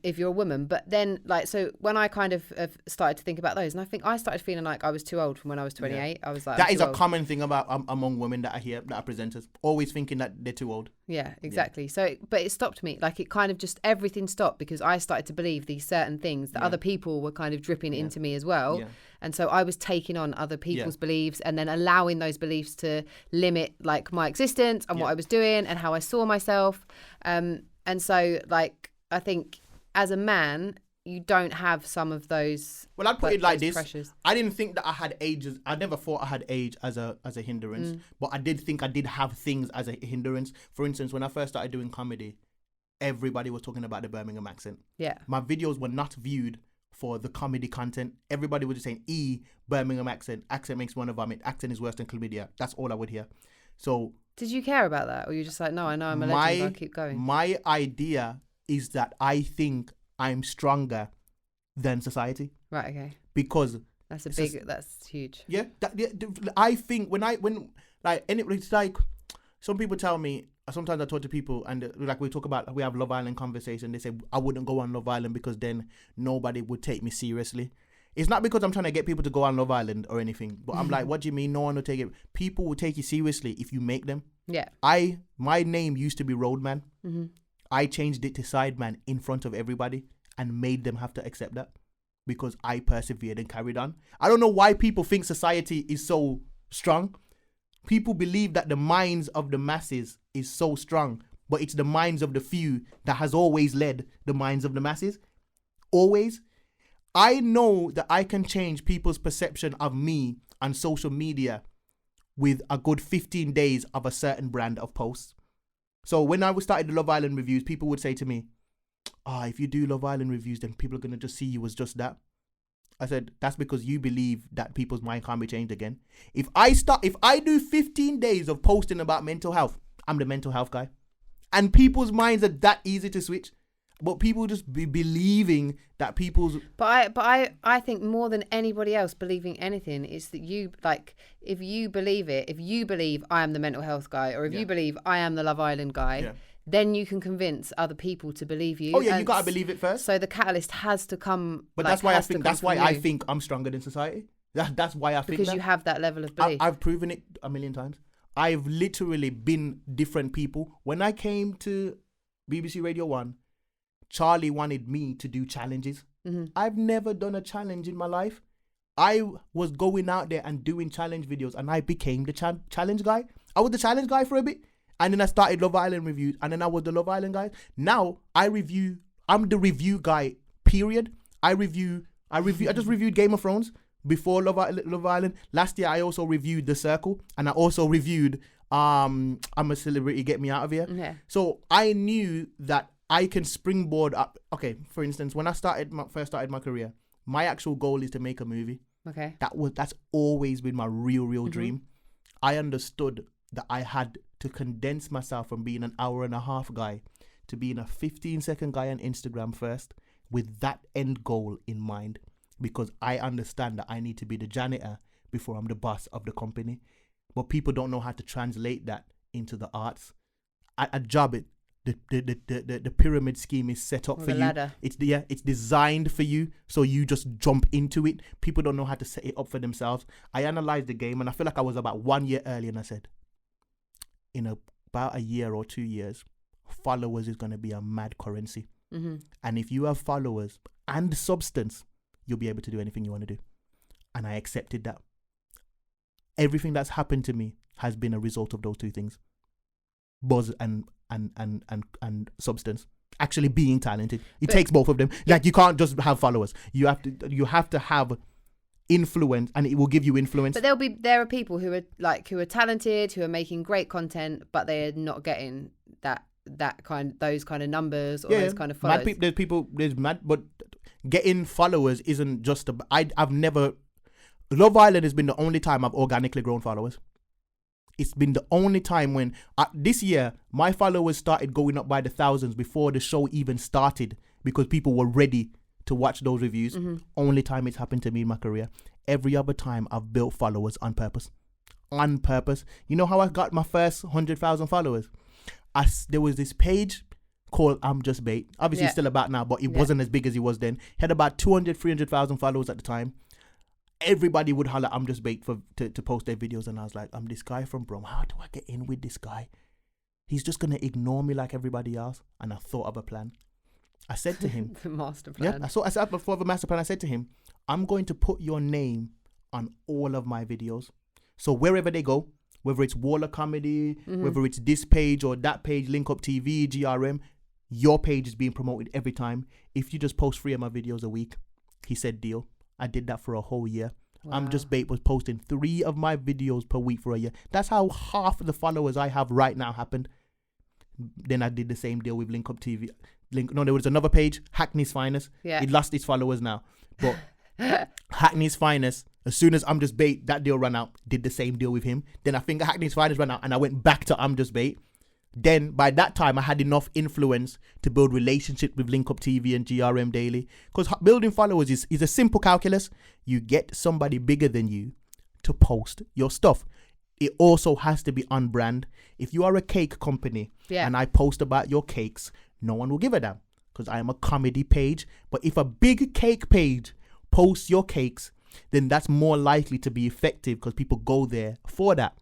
If you're a woman, but then, like, so when I kind of have started to think about those, and I think I started feeling like I was too old from when I was 28. I was like, that is a common thing about among women that I hear, that are presenters, always thinking that they're too old. Yeah, exactly. Yeah. So, but it stopped me. Like, it kind of just, everything stopped because I started to believe these certain things that other people were kind of dripping into me as well. Yeah. And so I was taking on other people's beliefs and then allowing those beliefs to limit, like, my existence and what I was doing and how I saw myself. And so, like, I think as a man, you don't have some of those. Well, I'd put it like this. Pressures. I didn't think that I had ages. I never thought I had age as a hindrance, but I did think I did have things as a hindrance. For instance, when I first started doing comedy, everybody was talking about the Birmingham accent. Yeah. My videos were not viewed for the comedy content. Everybody was just saying, Birmingham accent makes me want to vomit. Accent is worse than chlamydia. That's all I would hear. So did you care about that, or you just like, no, I know I'm a legend, I'll keep going? My idea is that I think I'm stronger than society. Right. Okay. Because that's huge. Yeah. I think it's like some people tell me. Sometimes I talk to people and like we have Love Island conversation. They say I wouldn't go on Love Island because then nobody would take me seriously. It's not because I'm trying to get people to go on Love Island or anything, but I'm like, what do you mean no one will take it? People will take you seriously if you make them. Yeah. My name used to be Roadman. I changed it to Sideman in front of everybody, and made them have to accept that because I persevered and carried on. I don't know why people think society is so strong. People believe that the minds of the masses is so strong, but it's the minds of the few that has always led the minds of the masses. Always. I know that I can change people's perception of me on social media with a good 15 days of a certain brand of posts. So when I started the Love Island reviews, people would say to me, if you do Love Island reviews, then people are going to just see you as just that. I said, that's because you believe that people's mind can't be changed again. If I do 15 days of posting about mental health, I'm the mental health guy. And people's minds are that easy to switch. But people just be believing that people's... But I think more than anybody else believing anything is that you, like, if you believe it, if you believe I am the mental health guy, or if you believe I am the Love Island guy, then you can convince other people to believe you. Oh yeah, you got to believe it first. So the catalyst has to come... But that's why I think I'm stronger than society. That's why I think because you have that level of belief. I've proven it a million times. I've literally been different people. When I came to BBC Radio 1, Charlie wanted me to do challenges. Mm-hmm. I've never done a challenge in my life. I was going out there and doing challenge videos, and I became the challenge guy. I was the challenge guy for a bit, and then I started Love Island reviews, and then I was the Love Island guy. Now I'm the review guy, period. I just reviewed Game of Thrones before Love Island. Last year I also reviewed The Circle, and I also reviewed I'm a Celebrity, Get Me Out of Here. Yeah. So I knew that I can springboard up. Okay, for instance, when I first started my career, my actual goal is to make a movie. Okay. That's always been my real dream. I understood that I had to condense myself from being an hour and a half guy to being a 15-second guy on Instagram first, with that end goal in mind, because I understand that I need to be the janitor before I'm the boss of the company. But people don't know how to translate that into the arts. At a job, the pyramid scheme is set up for you. Ladder. It's designed for you, so you just jump into it. People don't know how to set it up for themselves. I analyzed the game, and I feel like I was about 1 year early, and I said, in about a year or 2 years, followers is going to be a mad currency. Mm-hmm. And if you have followers and substance, you'll be able to do anything you want to do. And I accepted that. Everything that's happened to me has been a result of those two things: buzz and substance. Actually being talented. It takes both of them. Like, you can't just have followers. You have to have influence, and it will give you influence. But there are people who are talented, who are making great content, but they're not getting those kind of numbers or those kind of followers. There's mad, but getting followers isn't just I've never... Love Island has been the only time I've organically grown followers. It's been the only time when this year my followers started going up by the thousands before the show even started, because people were ready to watch those reviews. Mm-hmm. Only time it's happened to me in my career. Every other time I've built followers on purpose. On purpose. You know how I got my first 100,000 followers? There was this page called I'm Just Bait. Obviously it's still about now, but it wasn't as big as it was then. It had about 300,000 followers at the time. Everybody would holler I'm Just Bait to post their videos, and I was like, I'm this guy from Brum. How do I get in with this guy? He's just going to ignore me like everybody else. And I thought of a plan. I said to him... The master plan. Yeah, I said before the master plan, I said to him, I'm going to put your name on all of my videos. So wherever they go, whether it's Waller Comedy, whether it's this page or that page, Link Up TV, GRM, your page is being promoted every time. If you just post 3 of my videos a week. He said, deal. I did that for a whole year. Wow. I'm Just Bait was posting 3 of my videos per week for a year. That's how half of the followers I have right now happened. Then I did the same deal with Link Up TV. There was another page, Hackney's Finest. Yeah. He lost his followers now. But Hackney's Finest, as soon as I'm Just Bait, that deal ran out. Did the same deal with him. Then I think Hackney's Finest ran out, and I went back to I'm Just Bait. Then by that time, I had enough influence to build relationship with Link Up TV and GRM Daily. Because building followers is a simple calculus. You get somebody bigger than you to post your stuff. It also has to be on brand. If you are a cake company and I post about your cakes, no one will give a damn, because I am a comedy page. But if a big cake page posts your cakes, then that's more likely to be effective, because people go there for that.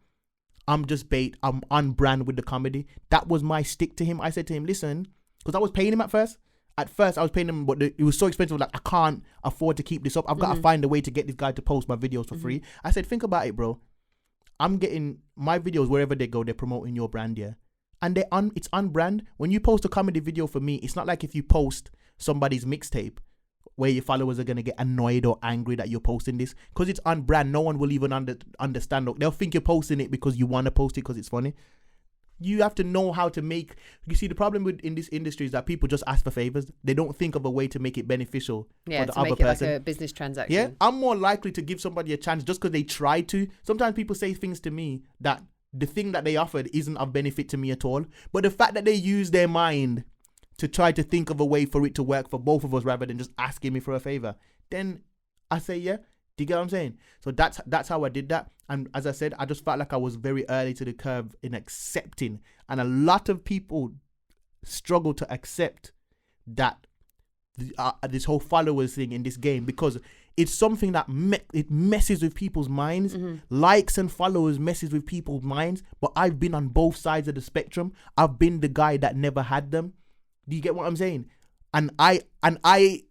I'm Just Bait. I'm on brand with the comedy. That was my stick to him. I said to him, listen, because I was paying him at first. at first I was paying them, but it was so expensive. Like, I can't afford to keep this up. I've got to find a way to get this guy to post my videos for free. I said, think about it, bro. I'm getting my videos wherever they go. They're promoting your brand, yeah. And it's unbrand. When you post a comedy video for me, it's not like if you post somebody's mixtape where your followers are going to get annoyed or angry that you're posting this. Because it's unbrand, no one will even understand. They'll think you're posting it because you want to post it because it's funny. You have to know how to make... You see, the problem in this industry is that people just ask for favors. They don't think of a way to make it beneficial for the other person. Yeah, to make it like a business transaction. Yeah, I'm more likely to give somebody a chance just because they try to. Sometimes people say things to me that the thing that they offered isn't of benefit to me at all. But the fact that they use their mind to try to think of a way for it to work for both of us rather than just asking me for a favor, then I say, yeah. Do you get what I'm saying? So that's how I did that. And as I said, I just felt like I was very early to the curve in accepting. And a lot of people struggle to accept that this whole followers thing in this game, because it's something that it messes with people's minds. Likes and followers messes with people's minds. But I've been on both sides of the spectrum. I've been the guy that never had them. Do you get what I'm saying? And as I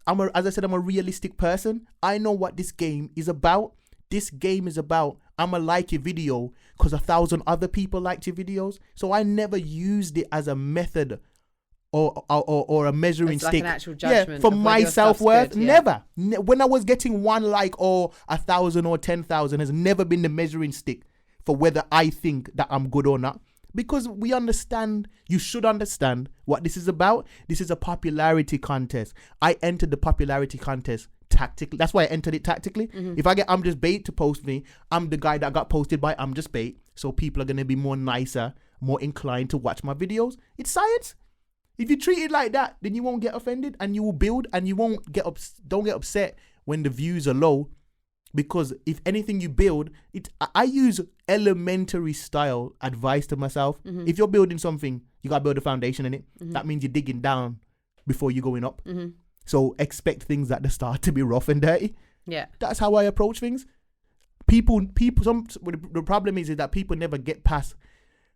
said, I'm a realistic person. I know what this game is about. This game is about, I'ma like your video because 1,000 other people liked your videos. So I never used it as a method or a measuring stick. Like an actual judgment for my self-worth. Never. When I was getting 1 like or 1,000 or 10,000 has never been the measuring stick for whether I think that I'm good or not. Because we understand, you should understand what this is about. This is a popularity contest. I entered the popularity contest tactically. That's why I entered it tactically. If I get I'm Just Bait to post me, I'm the guy that got posted by I'm Just Bait. So people are going to be more nicer, more inclined to watch my videos. It's science. If you treat it like that, then you won't get offended and you will build, and you won't don't get upset when the views are low. Because if anything you build, I use elementary style advice to myself. If you're building something, you got to build a foundation in it. That means you're digging down before you're going up. So expect things at the start to be rough and dirty. Yeah. That's how I approach things. The problem is that people never get past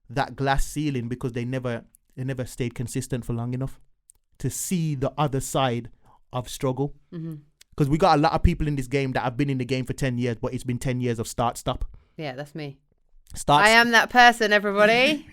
that glass ceiling because they never stayed consistent for long enough to see the other side of struggle. Because we got a lot of people in this game that have been in the game for 10 years, but it's been 10 years of stop. Yeah, that's me. I am that person, everybody.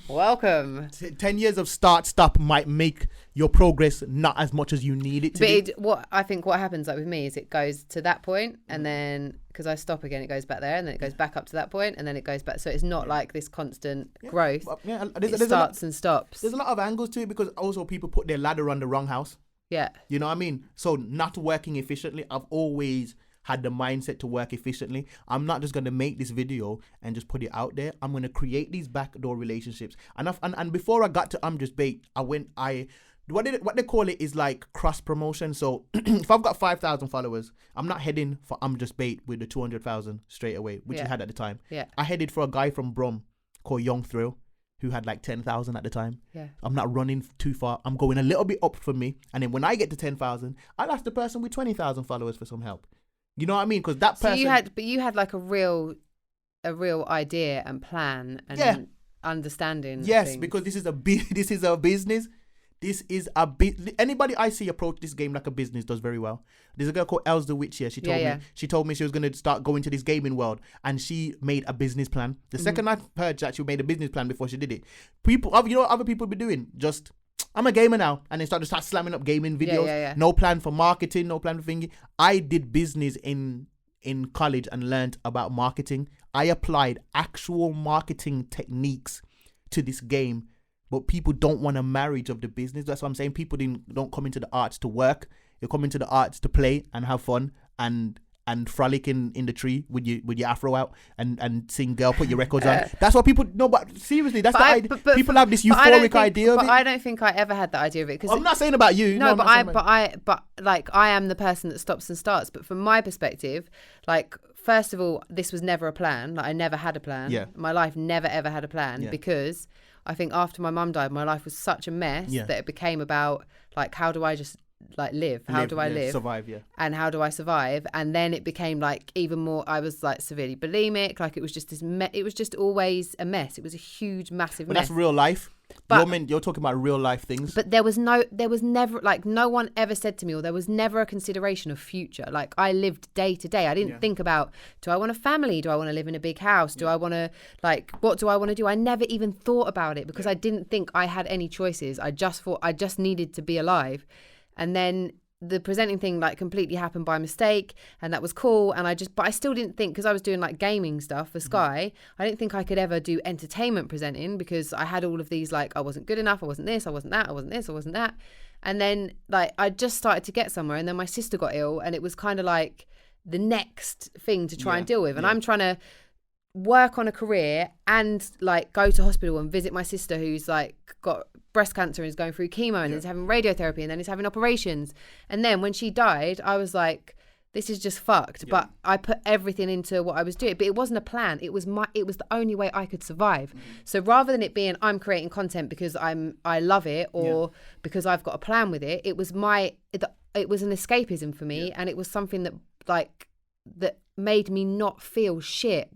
Welcome. 10 years of stop might make your progress not as much as you need it to be. What happens like with me is it goes to that point, and then because I stop again, it goes back there, and then it goes back up to that point, and then it goes back. So it's not like this constant growth. It starts and stops. There's a lot of angles to it because also people put their ladder on the wrong house. Yeah. You know what I mean? So not working efficiently. I've always had the mindset to work efficiently. I'm not just going to make this video and just put it out there. I'm going to create these backdoor relationships. And before I got to I'm Just Bait, what they call it is like cross promotion. So if I've got 5,000 followers, I'm not heading for I'm Just Bait with the 200,000 straight away, which I had at the time. Yeah. I headed for a guy from Brum called Young Thrill, who had like 10,000 at the time. Yeah. I'm not running too far. I'm going a little bit up for me. And then when I get to 10,000, I'll ask the person with 20,000 followers for some help. You know what I mean? Because that person... you had like a real idea and plan and understanding. Yes, because this is a business. Anybody I see approach this game like a business does very well. There's a girl called Els the Witch here. She told me she was going to start going to this gaming world, and she made a business plan. The second I heard that she made a business plan before she did it, you know what other people be doing? Just, I'm a gamer now, and they start slamming up gaming videos. No plan for marketing, no plan for thingy. I did business in college and learned about marketing. I applied actual marketing techniques to this game. But people don't want a marriage of the business. That's what I'm saying. People don't come into the arts to work. They come into the arts to play and have fun and frolic in the tree with your afro out and sing "Girl, Put Your Records On." That's what people. No, but seriously, that's the idea. People have this euphoric idea of it. But I don't think I ever had that idea of it. I'm not saying about you. No, but I am the person that stops and starts. But from my perspective, like, first of all, this was never a plan. Like, I never had a plan. Yeah. My life never ever had a plan because I think after my mum died, my life was such a mess that it became about, like, how do I just, like, live? How do I live? Survive, And how do I survive? And then it became, like, even more, I was, like, severely bulimic. Like, it was just it was just always a mess. It was a huge, massive mess. But that's real life. But you're talking about real life things. But there was never, like, no one ever said to me, or there was never a consideration of future. Like, I lived day to day. I didn't think about, do I want a family? Do I want to live in a big house? Do I want to, like, what do I want to do? I never even thought about it because I didn't think I had any choices. I just thought I just needed to be alive. And then the presenting thing, like, completely happened by mistake, and that was cool. And but I still didn't think, because I was doing like gaming stuff for Sky, I didn't think I could ever do entertainment presenting, because I had all of these, like, I wasn't good enough, I wasn't this, I wasn't that, I wasn't this, I wasn't that. And then, like, I just started to get somewhere, and then my sister got ill, and it was kind of like the next thing to try and deal with. And I'm trying to work on a career and, like, go to hospital and visit my sister who's, like, got breast cancer and is going through chemo and is having radiotherapy and then is having operations. And then when she died, I was like, this is just fucked. But I put everything into what I was doing. But it wasn't a plan. It was the only way I could survive. So rather than it being I'm creating content because I love it, or because I've got a plan with it, it was it was an escapism for me, and it was something that, like, that made me not feel shit.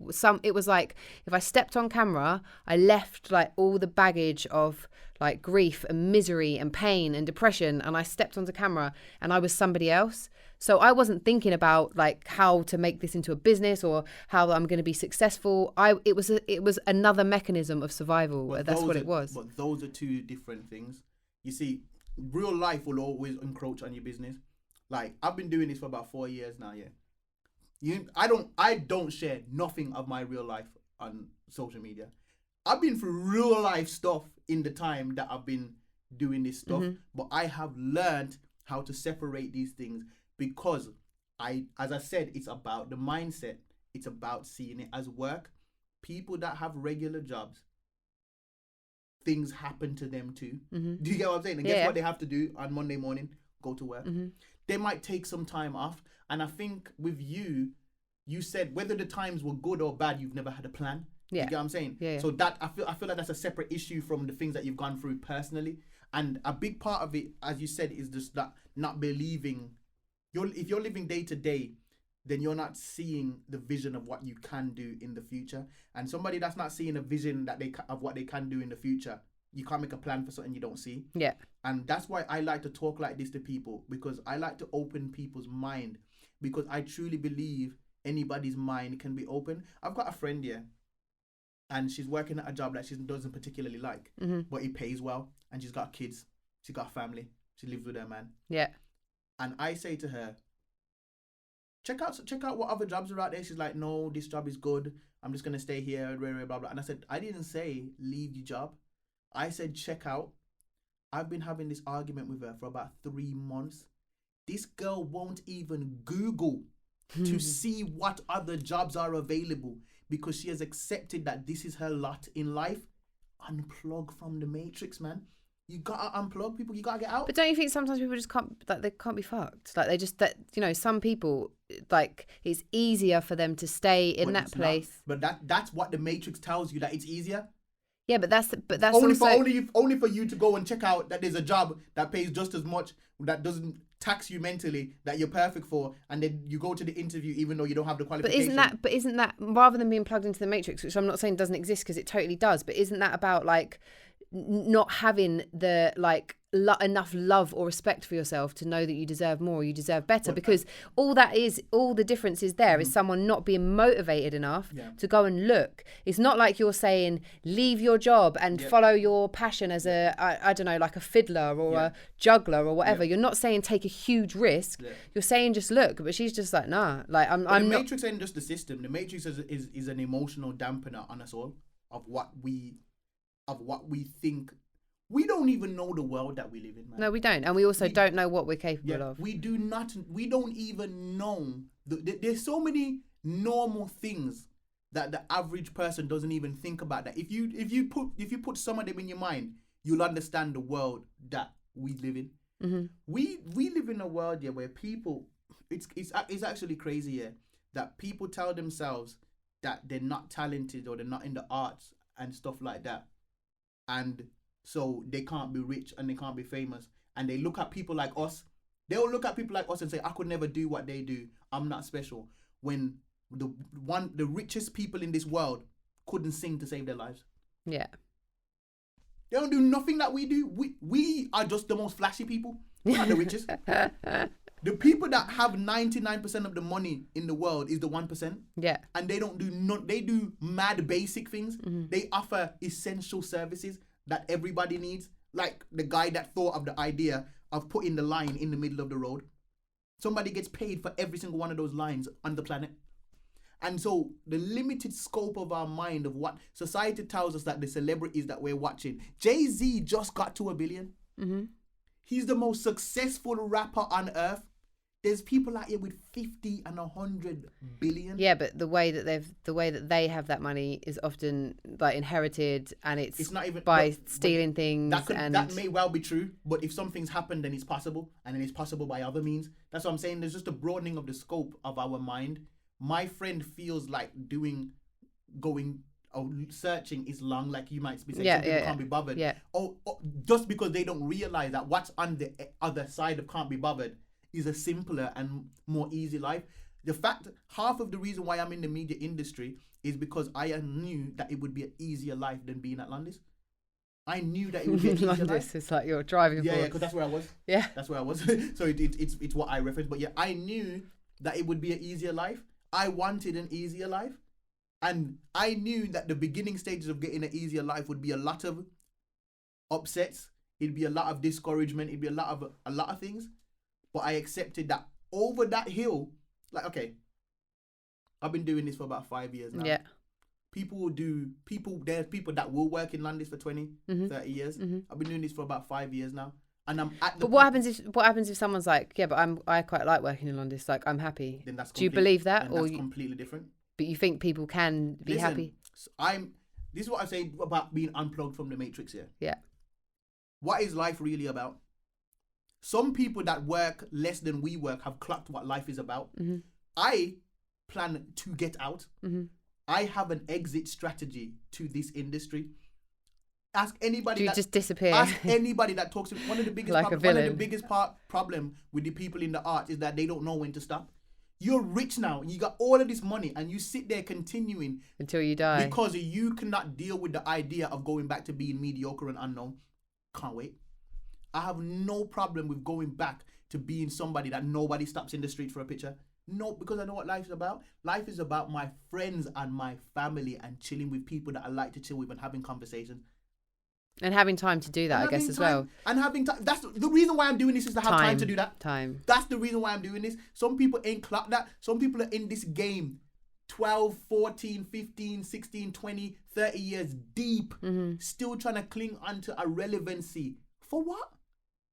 It was like, if I stepped on camera, I left, like, all the baggage of, like, grief and misery and pain and depression, and I stepped onto camera and I was somebody else. So I wasn't thinking about, like, how to make this into a business or how I'm going to be successful. It was another mechanism of survival. That's what it was. But those are two different things. You see, real life will always encroach on your business. Like, I've been doing this for about 4 years now. I don't share nothing of my real life on social media. I've been through real life stuff in the time that I've been doing this stuff, but I have learned how to separate these things, because as I said, it's about the mindset. It's about seeing it as work. People that have regular jobs, things happen to them too. Do you get what I'm saying? And guess what they have to do on Monday morning? Go to work. They might take some time off. And I think with you said whether the times were good or bad, you've never had a plan. You get what I'm saying? So that I feel like that's a separate issue from the things that you've gone through personally. And a big part of it, as you said, is just that not believing. If you're living day to day, then you're not seeing the vision of what you can do in the future. And somebody that's not seeing a vision of what they can do in the future, you can't make a plan for something you don't see. Yeah. And that's why I like to talk like this to people, because I like to open people's mind, because I truly believe anybody's mind can be open. I've got a friend here, and she's working at a job that she doesn't particularly like, but it pays well, and she's got kids, she's got a family, she lives with her man. Yeah. And I say to her, check out what other jobs are out there. She's like, no, this job is good, I'm just gonna stay here, blah blah. And I said, I didn't say leave your job. I said check out. I've been having this argument with her for about 3 months. This girl won't even Google to see what other jobs are available, because she has accepted that this is her lot in life. Unplug from the matrix, man. You gotta unplug people. You gotta get out. But don't you think sometimes people just can't, like, they can't be fucked? Like, they just, that, you know, some people, like, it's easier for them to stay in that place. But that's what the matrix tells you, that it's easier. Yeah, but that's only also... only for you to go and check out that there's a job that pays just as much, that doesn't tax you mentally, that you're perfect for, and then you go to the interview even though you don't have the qualification. But isn't that rather than being plugged into the matrix, which I'm not saying doesn't exist, because it totally does, but isn't that about, like, not having the, like, enough love or respect for yourself to know that you deserve more, you deserve better? Because all the difference is there is someone not being motivated enough to go and look. It's not like you're saying leave your job and follow your passion as I don't know, like a fiddler or a juggler or whatever. You're not saying take a huge risk. You're saying just look. But she's just like, nah, like I'm the not. Matrix ain't just the system. The Matrix is an emotional dampener on us all of what we think. We don't even know the world that we live in, man. No, we don't. And we also don't know what we're capable of. We don't even know. There's so many normal things that the average person doesn't even think about. That if you put some of them in your mind, you'll understand the world that we live in. We live in a world where people, it's actually crazy that people tell themselves that they're not talented or they're not in the arts and stuff like that, and so they can't be rich and they can't be famous. And they look at people like us. They'll look at people like us and say, I could never do what they do. I'm not special. When the richest people in this world couldn't sing to save their lives. Yeah. They don't do nothing that we do. We are just the most flashy people. We're not the richest. The people that have 99% of the money in the world is the 1%. Yeah. And they don't do they do mad basic things. They offer essential services that everybody needs. Like the guy that thought of the idea of putting the line in the middle of the road. Somebody gets paid for every single one of those lines on the planet. And so the limited scope of our mind of what society tells us that the celebrities that we're watching. Jay-Z just got to 1 billion. He's the most successful rapper on earth. There's people out here with 50 and 100 billion. Yeah, but the way that they have that money is often like inherited, and it's not even by stealing things. That may well be true, but if something's happened, then it's possible, and then it's possible by other means. That's what I'm saying. There's just a broadening of the scope of our mind. My friend feels like searching is long, like you might be saying. Some people can't be bothered. Yeah. Oh, just because they don't realize that what's on the other side of can't be bothered is a simpler and more easy life. The fact, half of the reason why I'm in the media industry is because I knew that it would be an easier life than being at Landis. I knew that it would be an easier life. Landis is like your driving force. Yeah, because that's where I was. Yeah. That's where I was. So it's what I referenced. But yeah, I knew that it would be an easier life. I wanted an easier life. And I knew that the beginning stages of getting an easier life would be a lot of upsets. It'd be a lot of discouragement. It'd be a lot of things. But I accepted that over that hill, like, okay, I've been doing this for about 5 years now. Yeah. There's people that will work in Landis for 20, 30 years. I've been doing this for about 5 years now. And I'm at the But what happens if someone's like, yeah, but I quite like working in Landis, like I'm happy. Then that's Do you believe that? Then that's completely different. But you think people can be happy? This is what I say about being unplugged from the matrix here. Yeah. What is life really about? Some people that work less than we work have clocked what life is about. I plan to get out. I have an exit strategy to this industry. Ask anybody. Just disappear? Ask anybody that talks to me. One of the biggest problem with the people in the arts is that they don't know when to stop. You're rich now. You got all of this money, and you sit there continuing until you die because you cannot deal with the idea of going back to being mediocre and unknown. Can't wait. I have no problem with going back to being somebody that nobody stops in the street for a picture. No, because I know what life is about. Life is about my friends and my family and chilling with people that I like to chill with and having conversations. And having time to do that, I guess, as well. And having time. That's the reason why I'm doing this, is to have time to do that. Time. That's the reason why I'm doing this. Some people ain't clocked that. Some people are in this game 12, 14, 15, 16, 20, 30 years deep, still trying to cling onto a relevancy. For what?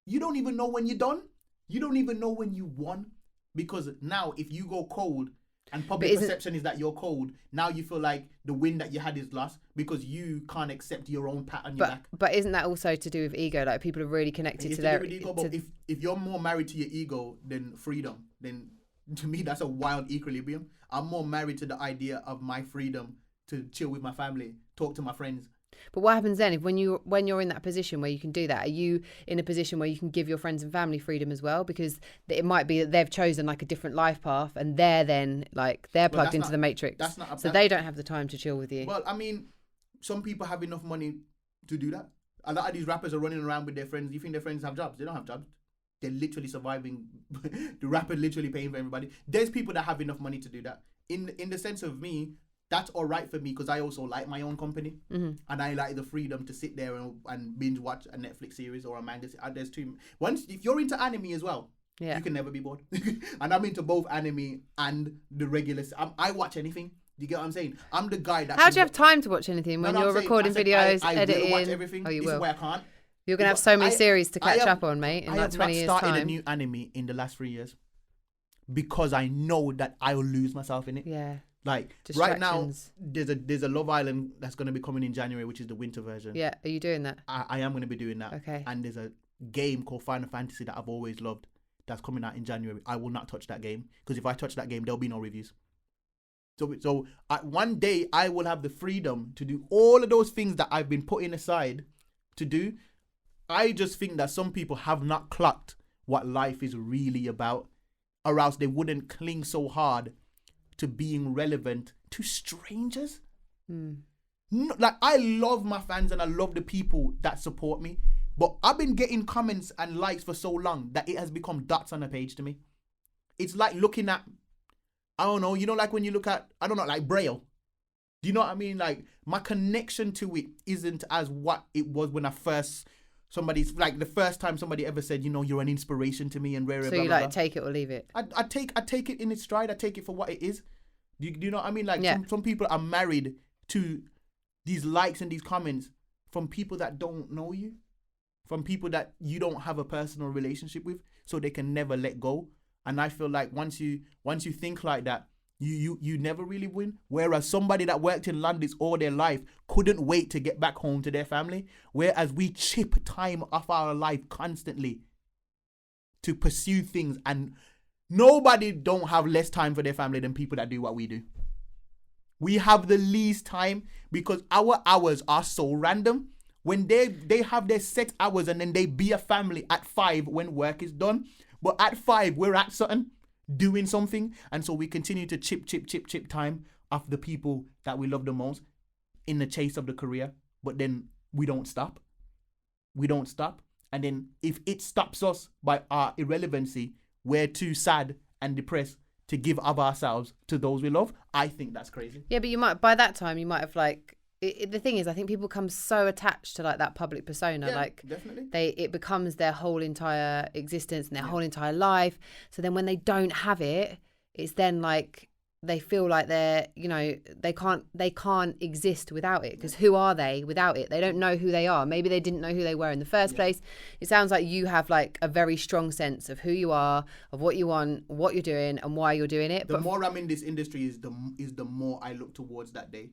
You don't even know when you're done. You don't even know when you won. Because now, if you go cold and public perception is that you're cold, now you feel like the win that you had is lost because you can't accept your own pat on your back. But isn't that also to do with ego? Like, people are really connected to their ego. But if you're more married to your ego than freedom, then to me that's a wild equilibrium. I'm more married to the idea of my freedom to chill with my family, talk to my friends. But what happens then when you're in that position where you can do that? Are you in a position where you can give your friends and family freedom as well? Because it might be that they've chosen like a different life path, and they're then like they're plugged into the matrix. So they don't have the time to chill with you. Well, I mean, some people have enough money to do that. A lot of these rappers are running around with their friends. You think their friends have jobs? They don't have jobs. They're literally surviving. The rapper literally paying for everybody. There's people that have enough money to do that. In the sense of me, that's all right for me because I also like my own company, and I like the freedom to sit there and binge watch a Netflix series or a manga. There's if you're into anime as well, you can never be bored. And I'm into both anime and the regular. I watch anything. Do you get what I'm saying? I'm the guy that. How do you have time to watch anything when you're recording videos, editing? I will watch everything. Oh, you this will. is why I can't. You're gonna have so many series to catch up on, mate. In like 20 years' time. I have not started a new anime in the last 3 years because I know that I will lose myself in it. Yeah. Like right now, there's a Love Island that's going to be coming in January, which is the winter version. Yeah, are you doing that? I am going to be doing that. Okay. And there's a game called Final Fantasy that I've always loved that's coming out in January. I will not touch that game because if I touch that game, there'll be no reviews. So one day I will have the freedom to do all of those things that I've been putting aside to do. I just think that some people have not clocked what life is really about, or else they wouldn't cling so hard to being relevant to strangers. Like, I love my fans and I love the people that support me. But I've been getting comments and likes for so long that it has become dots on a page to me. It's like looking at, I don't know, like when you look at, I don't know, like Braille. Do you know what I mean? Like, my connection to it isn't as what it was when the first time somebody ever said, you're an inspiration to me and rare. So blah, you blah, like blah. take it or leave it? I take it in its stride. I take it for what it is. Do you know what I mean? Like, yeah. some people are married to these likes and these comments from people that don't know you, from people that you don't have a personal relationship with, so they can never let go. And I feel like once you think like that, you never really win. Whereas somebody that worked in Londis all their life couldn't wait to get back home to their family. Whereas we chip time off our life constantly to pursue things, and nobody don't have less time for their family than people that do what we do. We have the least time because our hours are so random. When they have their set hours and then they be a family at 5 when work is done. But at 5, we're at something, doing something. And so we continue to chip time off the people that we love the most in the chase of the career. But then we don't stop. And then if it stops us by our irrelevancy, we're too sad and depressed to give of ourselves to those we love. I think that's crazy. Yeah, but by that time you might have like, the thing is, I think people become so attached to like that public persona, like definitely. It becomes their whole entire existence and their whole entire life. So then when they don't have it, it's then like they feel like they're, they can't exist without it, because who are they without it? They don't know who they are. Maybe they didn't know who they were in the first place. It sounds like you have like a very strong sense of who you are, of what you want, what you're doing, and why you're doing it. The more I'm in this industry is the more I look towards that day.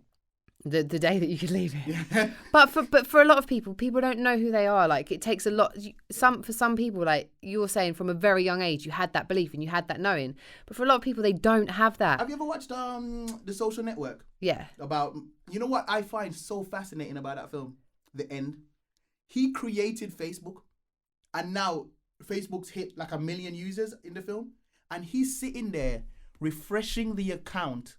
The day that you could leave it. But for a lot of people don't know who they are. Like, it takes a lot. For some people, like you were saying, from a very young age, you had that belief and you had that knowing. But for a lot of people, they don't have that. Have you ever watched The Social Network? Yeah. About, what I find so fascinating about that film? The end. He created Facebook, and now Facebook's hit like 1 million users in the film, and he's sitting there refreshing the account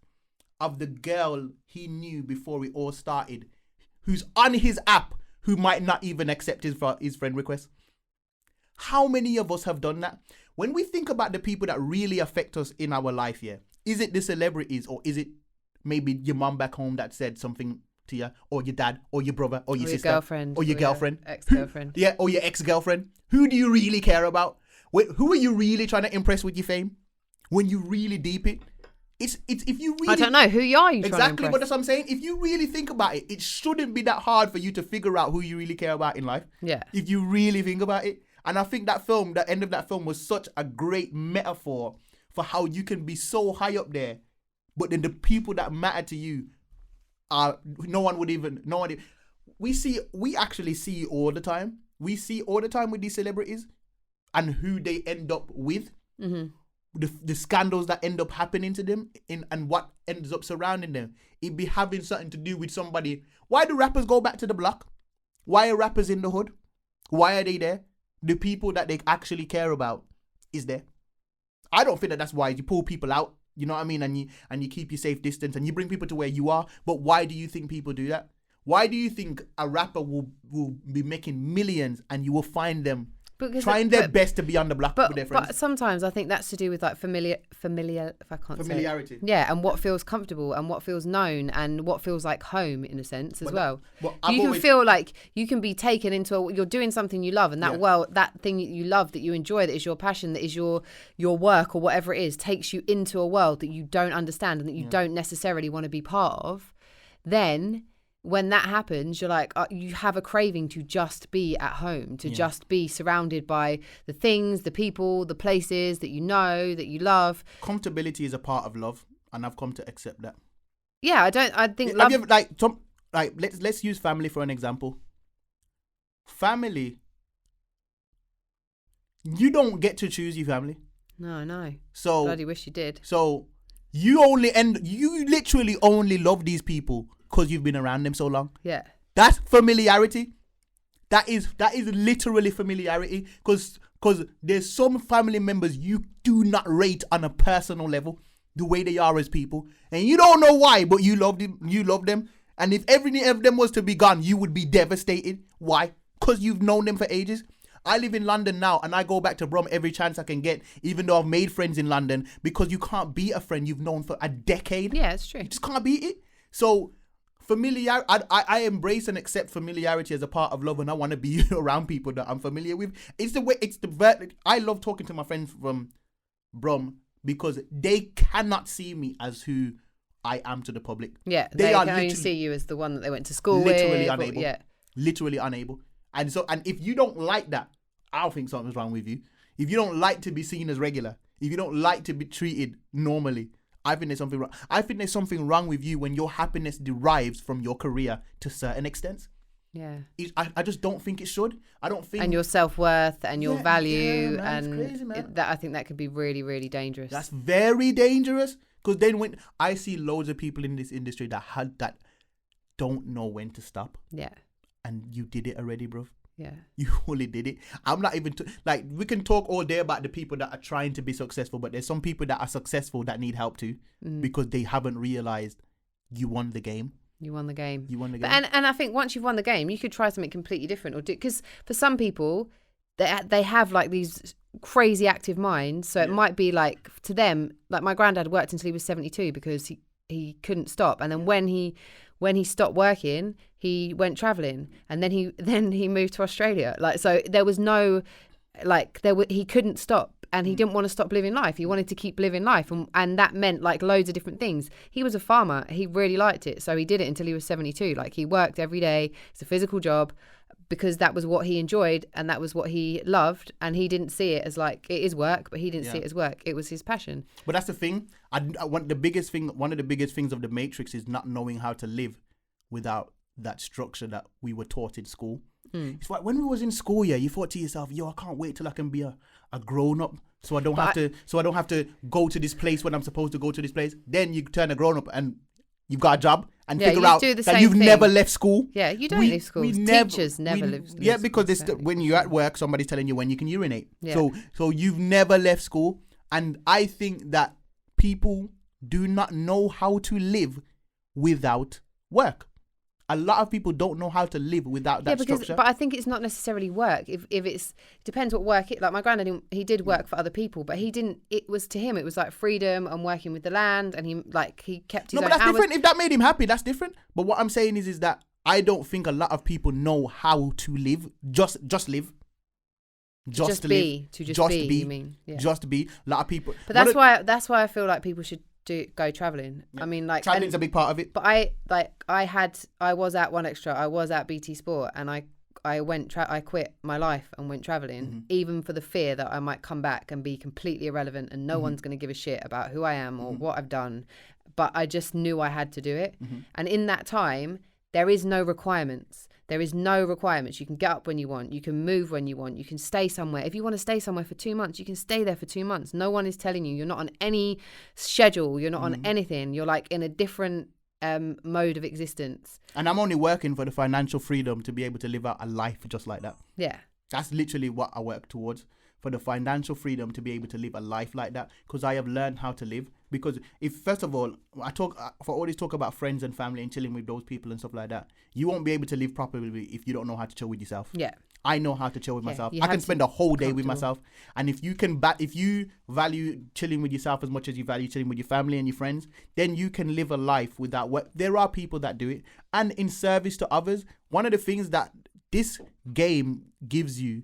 of the girl he knew before it all started, who's on his app, who might not even accept his friend request. How many of us have done that? When we think about the people that really affect us in our life, is it the celebrities, or is it maybe your mom back home that said something to you, or your dad, or your brother, or your sister, girlfriend, or your girlfriend, ex-girlfriend, or your ex-girlfriend? Who do you really care about? Who are you really trying to impress with your fame? When you really deep it. It's if you really, I don't know, who are you exactly, trying to but that's what I'm saying. If you really think about it, it shouldn't be that hard for you to figure out who you really care about in life. Yeah. If you really think about it. And I think the end of that film was such a great metaphor for how you can be so high up there, but then the people that matter to you are we actually see all the time. We see all the time with these celebrities and who they end up with. Mm-hmm. The scandals that end up happening to them and what ends up surrounding them. It be having something to do with somebody. Why do rappers go back to the block? Why are rappers in the hood? Why are they there? The people that they actually care about is there. I don't think that that's why you pull people out, you know what I mean? And you keep your safe distance and you bring people to where you are. But why do you think people do that? Why do you think a rapper will be making millions and you will find them trying their best to be on the block with their friends? But sometimes I think that's to do with like familiarity. Yeah, and what feels comfortable and what feels known and what feels like home in a sense as well. You can feel like you can be taken into you're doing something you love, and that thing you love, that you enjoy, that is your passion, that is your work or whatever it is, takes you into a world that you don't understand and that you don't necessarily want to be part of. Then when that happens, you're like, you have a craving to just be at home, to just be surrounded by the things, the people, the places that you know, that you love. Comfortability is a part of love, and I've come to accept that. Yeah, I think love. Have you ever, let's use family for an example. Family, you don't get to choose your family. No. So bloody wish you did. So you literally only love these people because you've been around them so long. Yeah. That's familiarity. That is literally familiarity, because there's some family members you do not rate on a personal level the way they are as people, and you don't know why, but you love them, And if any of them was to be gone, you would be devastated. Why? Because you've known them for ages. I live in London now, and I go back to Brum every chance I can get, even though I've made friends in London, because you can't beat a friend you've known for a decade. Yeah, it's true. You just can't beat it. So familiarity, I embrace and accept familiarity as a part of love, and I want to be around people that I'm familiar with. I love talking to my friends from Brum because they cannot see me as who I am to the public. Yeah, they can only see you as the one that they went to school with. Literally unable. Yeah. Literally unable. And if you don't like that, I'll think something's wrong with you. If you don't like to be seen as regular, if you don't like to be treated normally, I think there's something wrong. I think there's something wrong with you when your happiness derives from your career to certain extents. Yeah. I just don't think it should. I don't think. And your self-worth and your value. Man, and it's crazy, man. I think that could be really, really dangerous. That's very dangerous. Because then when I see loads of people in this industry that don't know when to stop. Yeah. And you did it already, bro. Yeah. You only did it. I'm not even we can talk all day about the people that are trying to be successful, but there's some people that are successful that need help too, because they haven't realized you won the game. You won the game. But, and I think once you've won the game, you could try something completely different, or because for some people, they have like these crazy active minds. So it might be like to them, like my granddad worked until he was 72 because he couldn't stop, and then when he stopped working, he went traveling, and then he moved to Australia. Like, so there was no, he couldn't stop, and he didn't want to stop living life. He wanted to keep living life, and that meant like loads of different things. He was a farmer. He really liked it, so he did it until he was 72. Like, he worked every day. It's a physical job because that was what he enjoyed and that was what he loved, and he didn't see it as like, it is work, but he didn't see it as work. It was his passion. But that's the thing. One of the biggest things of the Matrix is not knowing how to live without that structure that we were taught in school. It's like when we was in school, you thought to yourself, yo, I can't wait till I can be a grown up, so I don't have to go to this place when I'm supposed to go to this place. Then you turn a grown up and you've got a job and figure out that you've never left school. Yeah, you don't leave school. Teachers never leave school. Yeah, because when you're at work, somebody's telling you when you can urinate. Yeah. So you've never left school, and I think that people do not know how to live without work. A lot of people don't know how to live without that structure. But I think it's not necessarily work. If it depends what work. Like my granddad, he did work for other people, but he didn't. It was to him, it was like freedom and working with the land, and he kept his own hours. No, but that's different. If that made him happy, that's different. But what I'm saying is that I don't think a lot of people know how to live. Just live. Just be. You mean? Yeah. Just be. A lot of people. But that's why I feel like people should go traveling. Yeah. I mean, like, traveling's a big part of it. But I was at One Extra, I was at BT Sport, and I quit my life and went traveling, even for the fear that I might come back and be completely irrelevant and no one's going to give a shit about who I am or what I've done. But I just knew I had to do it. And in that time, there is no requirements. There is no requirements. You can get up when you want. You can move when you want. You can stay somewhere. If you want to stay somewhere for 2 months, you can stay there for 2 months. No one is telling you. You're not on any schedule. You're not on anything. You're like in a different mode of existence. And I'm only working for the financial freedom to be able to live out a life just like that. Yeah. That's literally what I work towards. For the financial freedom to be able to live a life like that, because I have learned how to live. Because if, first of all, I always talk about friends and family and chilling with those people and stuff like that, you won't be able to live properly if you don't know how to chill with yourself. Yeah. I know how to chill with myself. I can spend a whole day with myself. And if you value chilling with yourself as much as you value chilling with your family and your friends, then you can live a life without work. There are people that do it. And in service to others, one of the things that this game gives you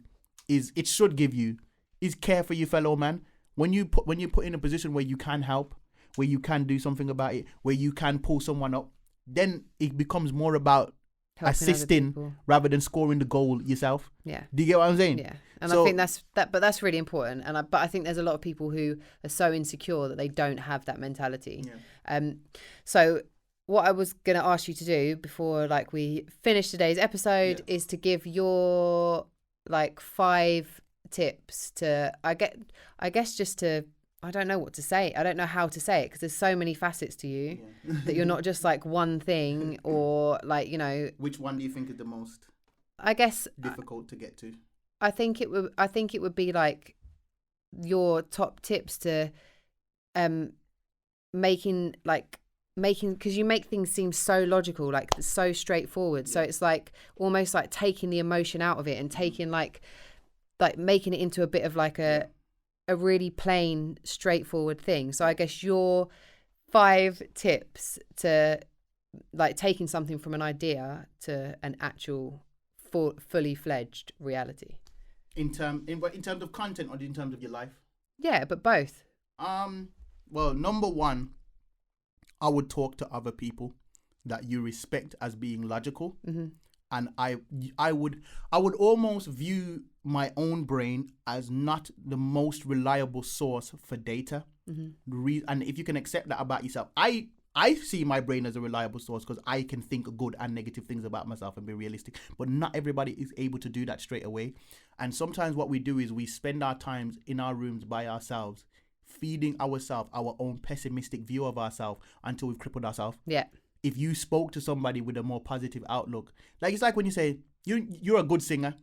it should give you is care for your fellow man. When you put in a position where you can help, where you can do something about it, where you can pull someone up, then it becomes more about helping assisting rather than scoring the goal yourself. Yeah. Do you get what I'm saying? Yeah. And I think that's really important. But I think there's a lot of people who are so insecure that they don't have that mentality. Yeah. So what I was going to ask you to do before we finish today's episode is to give your 5 tips to I guess just to I don't know what to say. I don't know how to say it because there's so many facets to you that you're not just one thing or Which one do you think is the most I guess difficult to get to? I think it would be your top tips to making because you make things seem so logical, like so straightforward. So it's like almost like taking the emotion out of it and taking like making it into a bit of like a really plain, straightforward thing. So I guess your 5 tips to like taking something from an idea to an actual fully fledged reality. In terms of content or in terms of your life? Yeah, but both. Well, number 1, I would talk to other people that you respect as being logical. Mm-hmm. And I would almost view my own brain as not the most reliable source for data. Mm-hmm. And if you can accept that about yourself, I see my brain as a reliable source because I can think good and negative things about myself and be realistic. But not everybody is able to do that straight away. And sometimes what we do is we spend our times in our rooms by ourselves, feeding ourselves our own pessimistic view of ourselves until we've crippled ourselves. Yeah. If you spoke to somebody with a more positive outlook, like it's like when you say you're a good singer,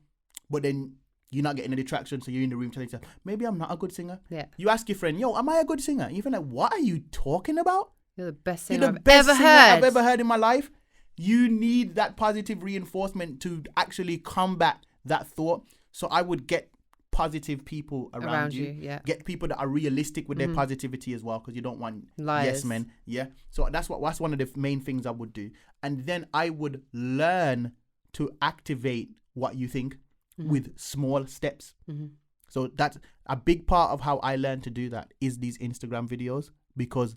but then you're not getting any traction, so you're in the room telling yourself, maybe I'm not a good singer. Yeah. You ask your friend, yo, am I a good singer? You're like, what are you talking about? You're the best singer I've ever heard in my life. You need that positive reinforcement to actually combat that thought. So I would get positive people around you. Yeah. Get people that are realistic with their positivity as well, because you don't want liars. Yes men. Yeah. So that's one of the main things I would do. And then I would learn to activate what you think with small steps. Mm-hmm. So that's a big part of how I learned to do that is these Instagram videos, because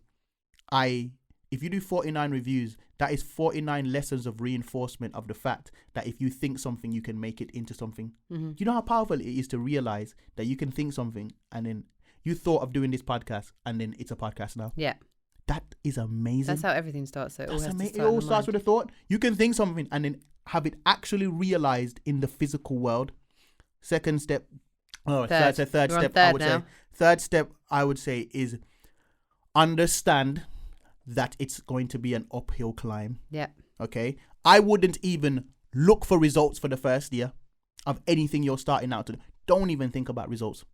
if you do 49 reviews, that is 49 lessons of reinforcement of the fact that if you think something, you can make it into something. Mm-hmm. You know how powerful it is to realize that you can think something and then you thought of doing this podcast and then it's a podcast now. Yeah. That is amazing. That's how everything starts. So it all starts with a thought. You can think something and then have it actually realized in the physical world. Second step. Oh, third step. Third step, I would say, is understand that it's going to be an uphill climb. Yeah. Okay. I wouldn't even look for results for the first year of anything you're starting out to do. Don't even think about results.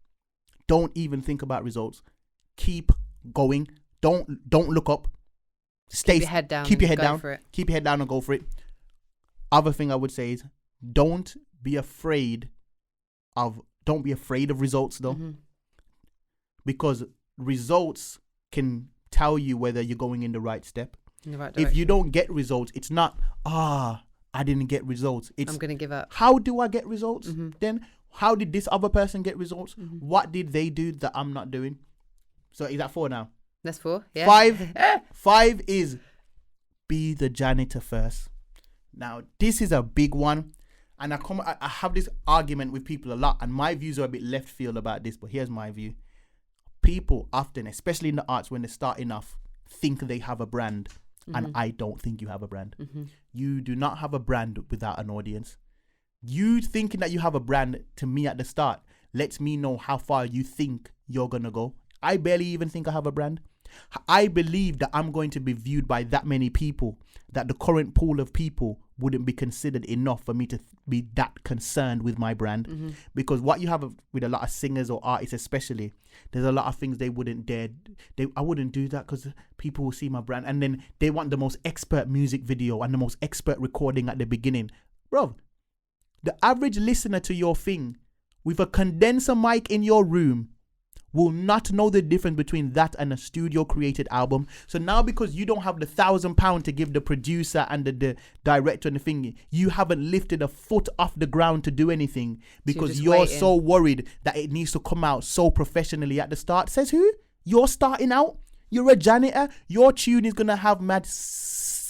Don't even think about results. Keep going. Don't look up. Keep your head down. Keep your head down. Keep your head down and go for it. Other thing I would say is don't be afraid of results though. Mm-hmm. Because results can tell you whether you're going in the right step. In the right direction. If you don't get results, it's not, I didn't get results. It's, I'm going to give up. How do I get results? Mm-hmm. Then how did this other person get results? Mm-hmm. What did they do that I'm not doing? So is that 4 now? That's 4. Yeah. 5 is be the janitor first. Now, this is a big one. And I have this argument with people a lot. And my views are a bit left field about this. But here's my view. People often, especially in the arts, when they're starting off, think they have a brand. And I don't think you have a brand. Mm-hmm. You do not have a brand without an audience. You thinking that you have a brand, to me at the start, lets me know how far you think you're going to go. I barely even think I have a brand. I believe that I'm going to be viewed by that many people, that the current pool of people wouldn't be considered enough for me to be that concerned with my brand. Mm-hmm. Because what you have with a lot of singers or artists especially, there's a lot of things they wouldn't dare. I wouldn't do that because people will see my brand. And then they want the most expert music video and the most expert recording at the beginning. Bro, the average listener to your thing with a condenser mic in your room will not know the difference between that and a studio created album. So now, because you don't have the £1,000 to give the producer and the director and the thing, you haven't lifted a foot off the ground to do anything because you're so worried that it needs to come out so professionally at the start. Says who? You're starting out. You're a janitor. Your tune is going to have mad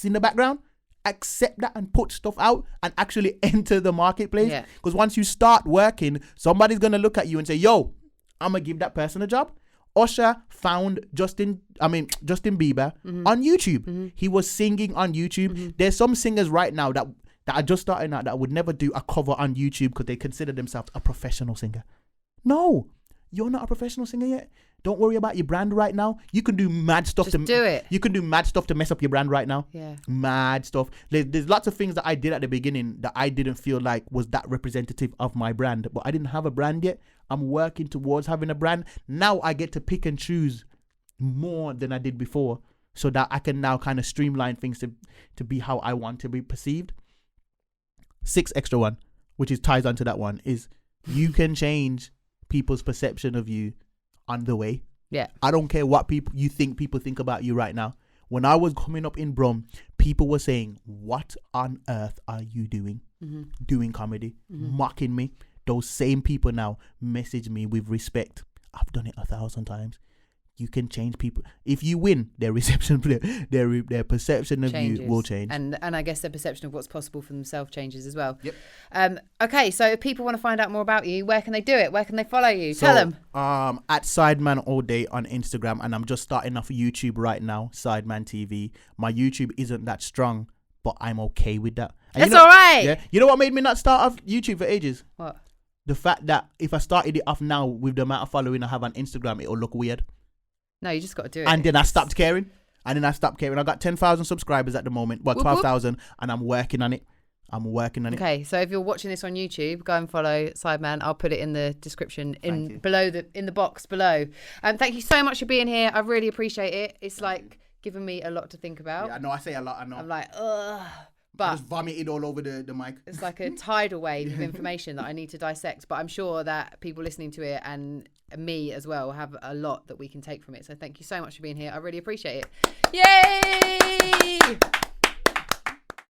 in the background. Accept that and put stuff out and actually enter the marketplace. Because once you start working, somebody's going to look at you and say, yo, I'm going to give that person a job. Usher found Justin Bieber on YouTube. Mm-hmm. He was singing on YouTube. Mm-hmm. There's some singers right now that are just starting out that would never do a cover on YouTube because they consider themselves a professional singer. No, you're not a professional singer yet. Don't worry about your brand right now. You can do mad stuff. Just do it. You can do mad stuff to mess up your brand right now. Yeah. Mad stuff. There's lots of things that I did at the beginning that I didn't feel like was that representative of my brand. But I didn't have a brand yet. I'm working towards having a brand. Now I get to pick and choose more than I did before. so that I can now kind of streamline things to be how I want to be perceived. 6 extra one, which is ties onto that one, is you can change people's perception of you on the way. Yeah. I don't care what people think about you right now. When I was coming up in Brum, people were saying, "What on earth are you doing? Doing comedy, mocking me." Those same people now message me with respect. I've done it 1,000 times. You can change people. If you win, their perception of Changes. you will change. And I guess their perception of what's possible for themselves changes as well. Yep. Okay, so if people want to find out more about you, where can they do it? Where can they follow you? Tell them. At Sideman all day on Instagram, and I'm just starting off YouTube right now, Sideman TV. My YouTube isn't that strong, but I'm okay with that. And That's all right. Yeah. You know what made me not start off YouTube for ages? What? The fact that if I started it off now with the amount of following I have on Instagram, it'll look weird. No, you just got to do it. And then I stopped caring. I got 10,000 subscribers at the moment. Well, 12,000, and I'm working on it. Okay, so if you're watching this on YouTube, go and follow Sideman. I'll put it in the description in the box below. Thank you so much for being here. I really appreciate it. It's like giving me a lot to think about. Yeah, I know I say a lot. I know. I'm like, ugh. But I just vomited all over the mic. It's like a tidal wave of information that I need to dissect. But I'm sure that people listening to it and me as well have a lot that we can take from it. So thank you so much for being here. I really appreciate it. Yay!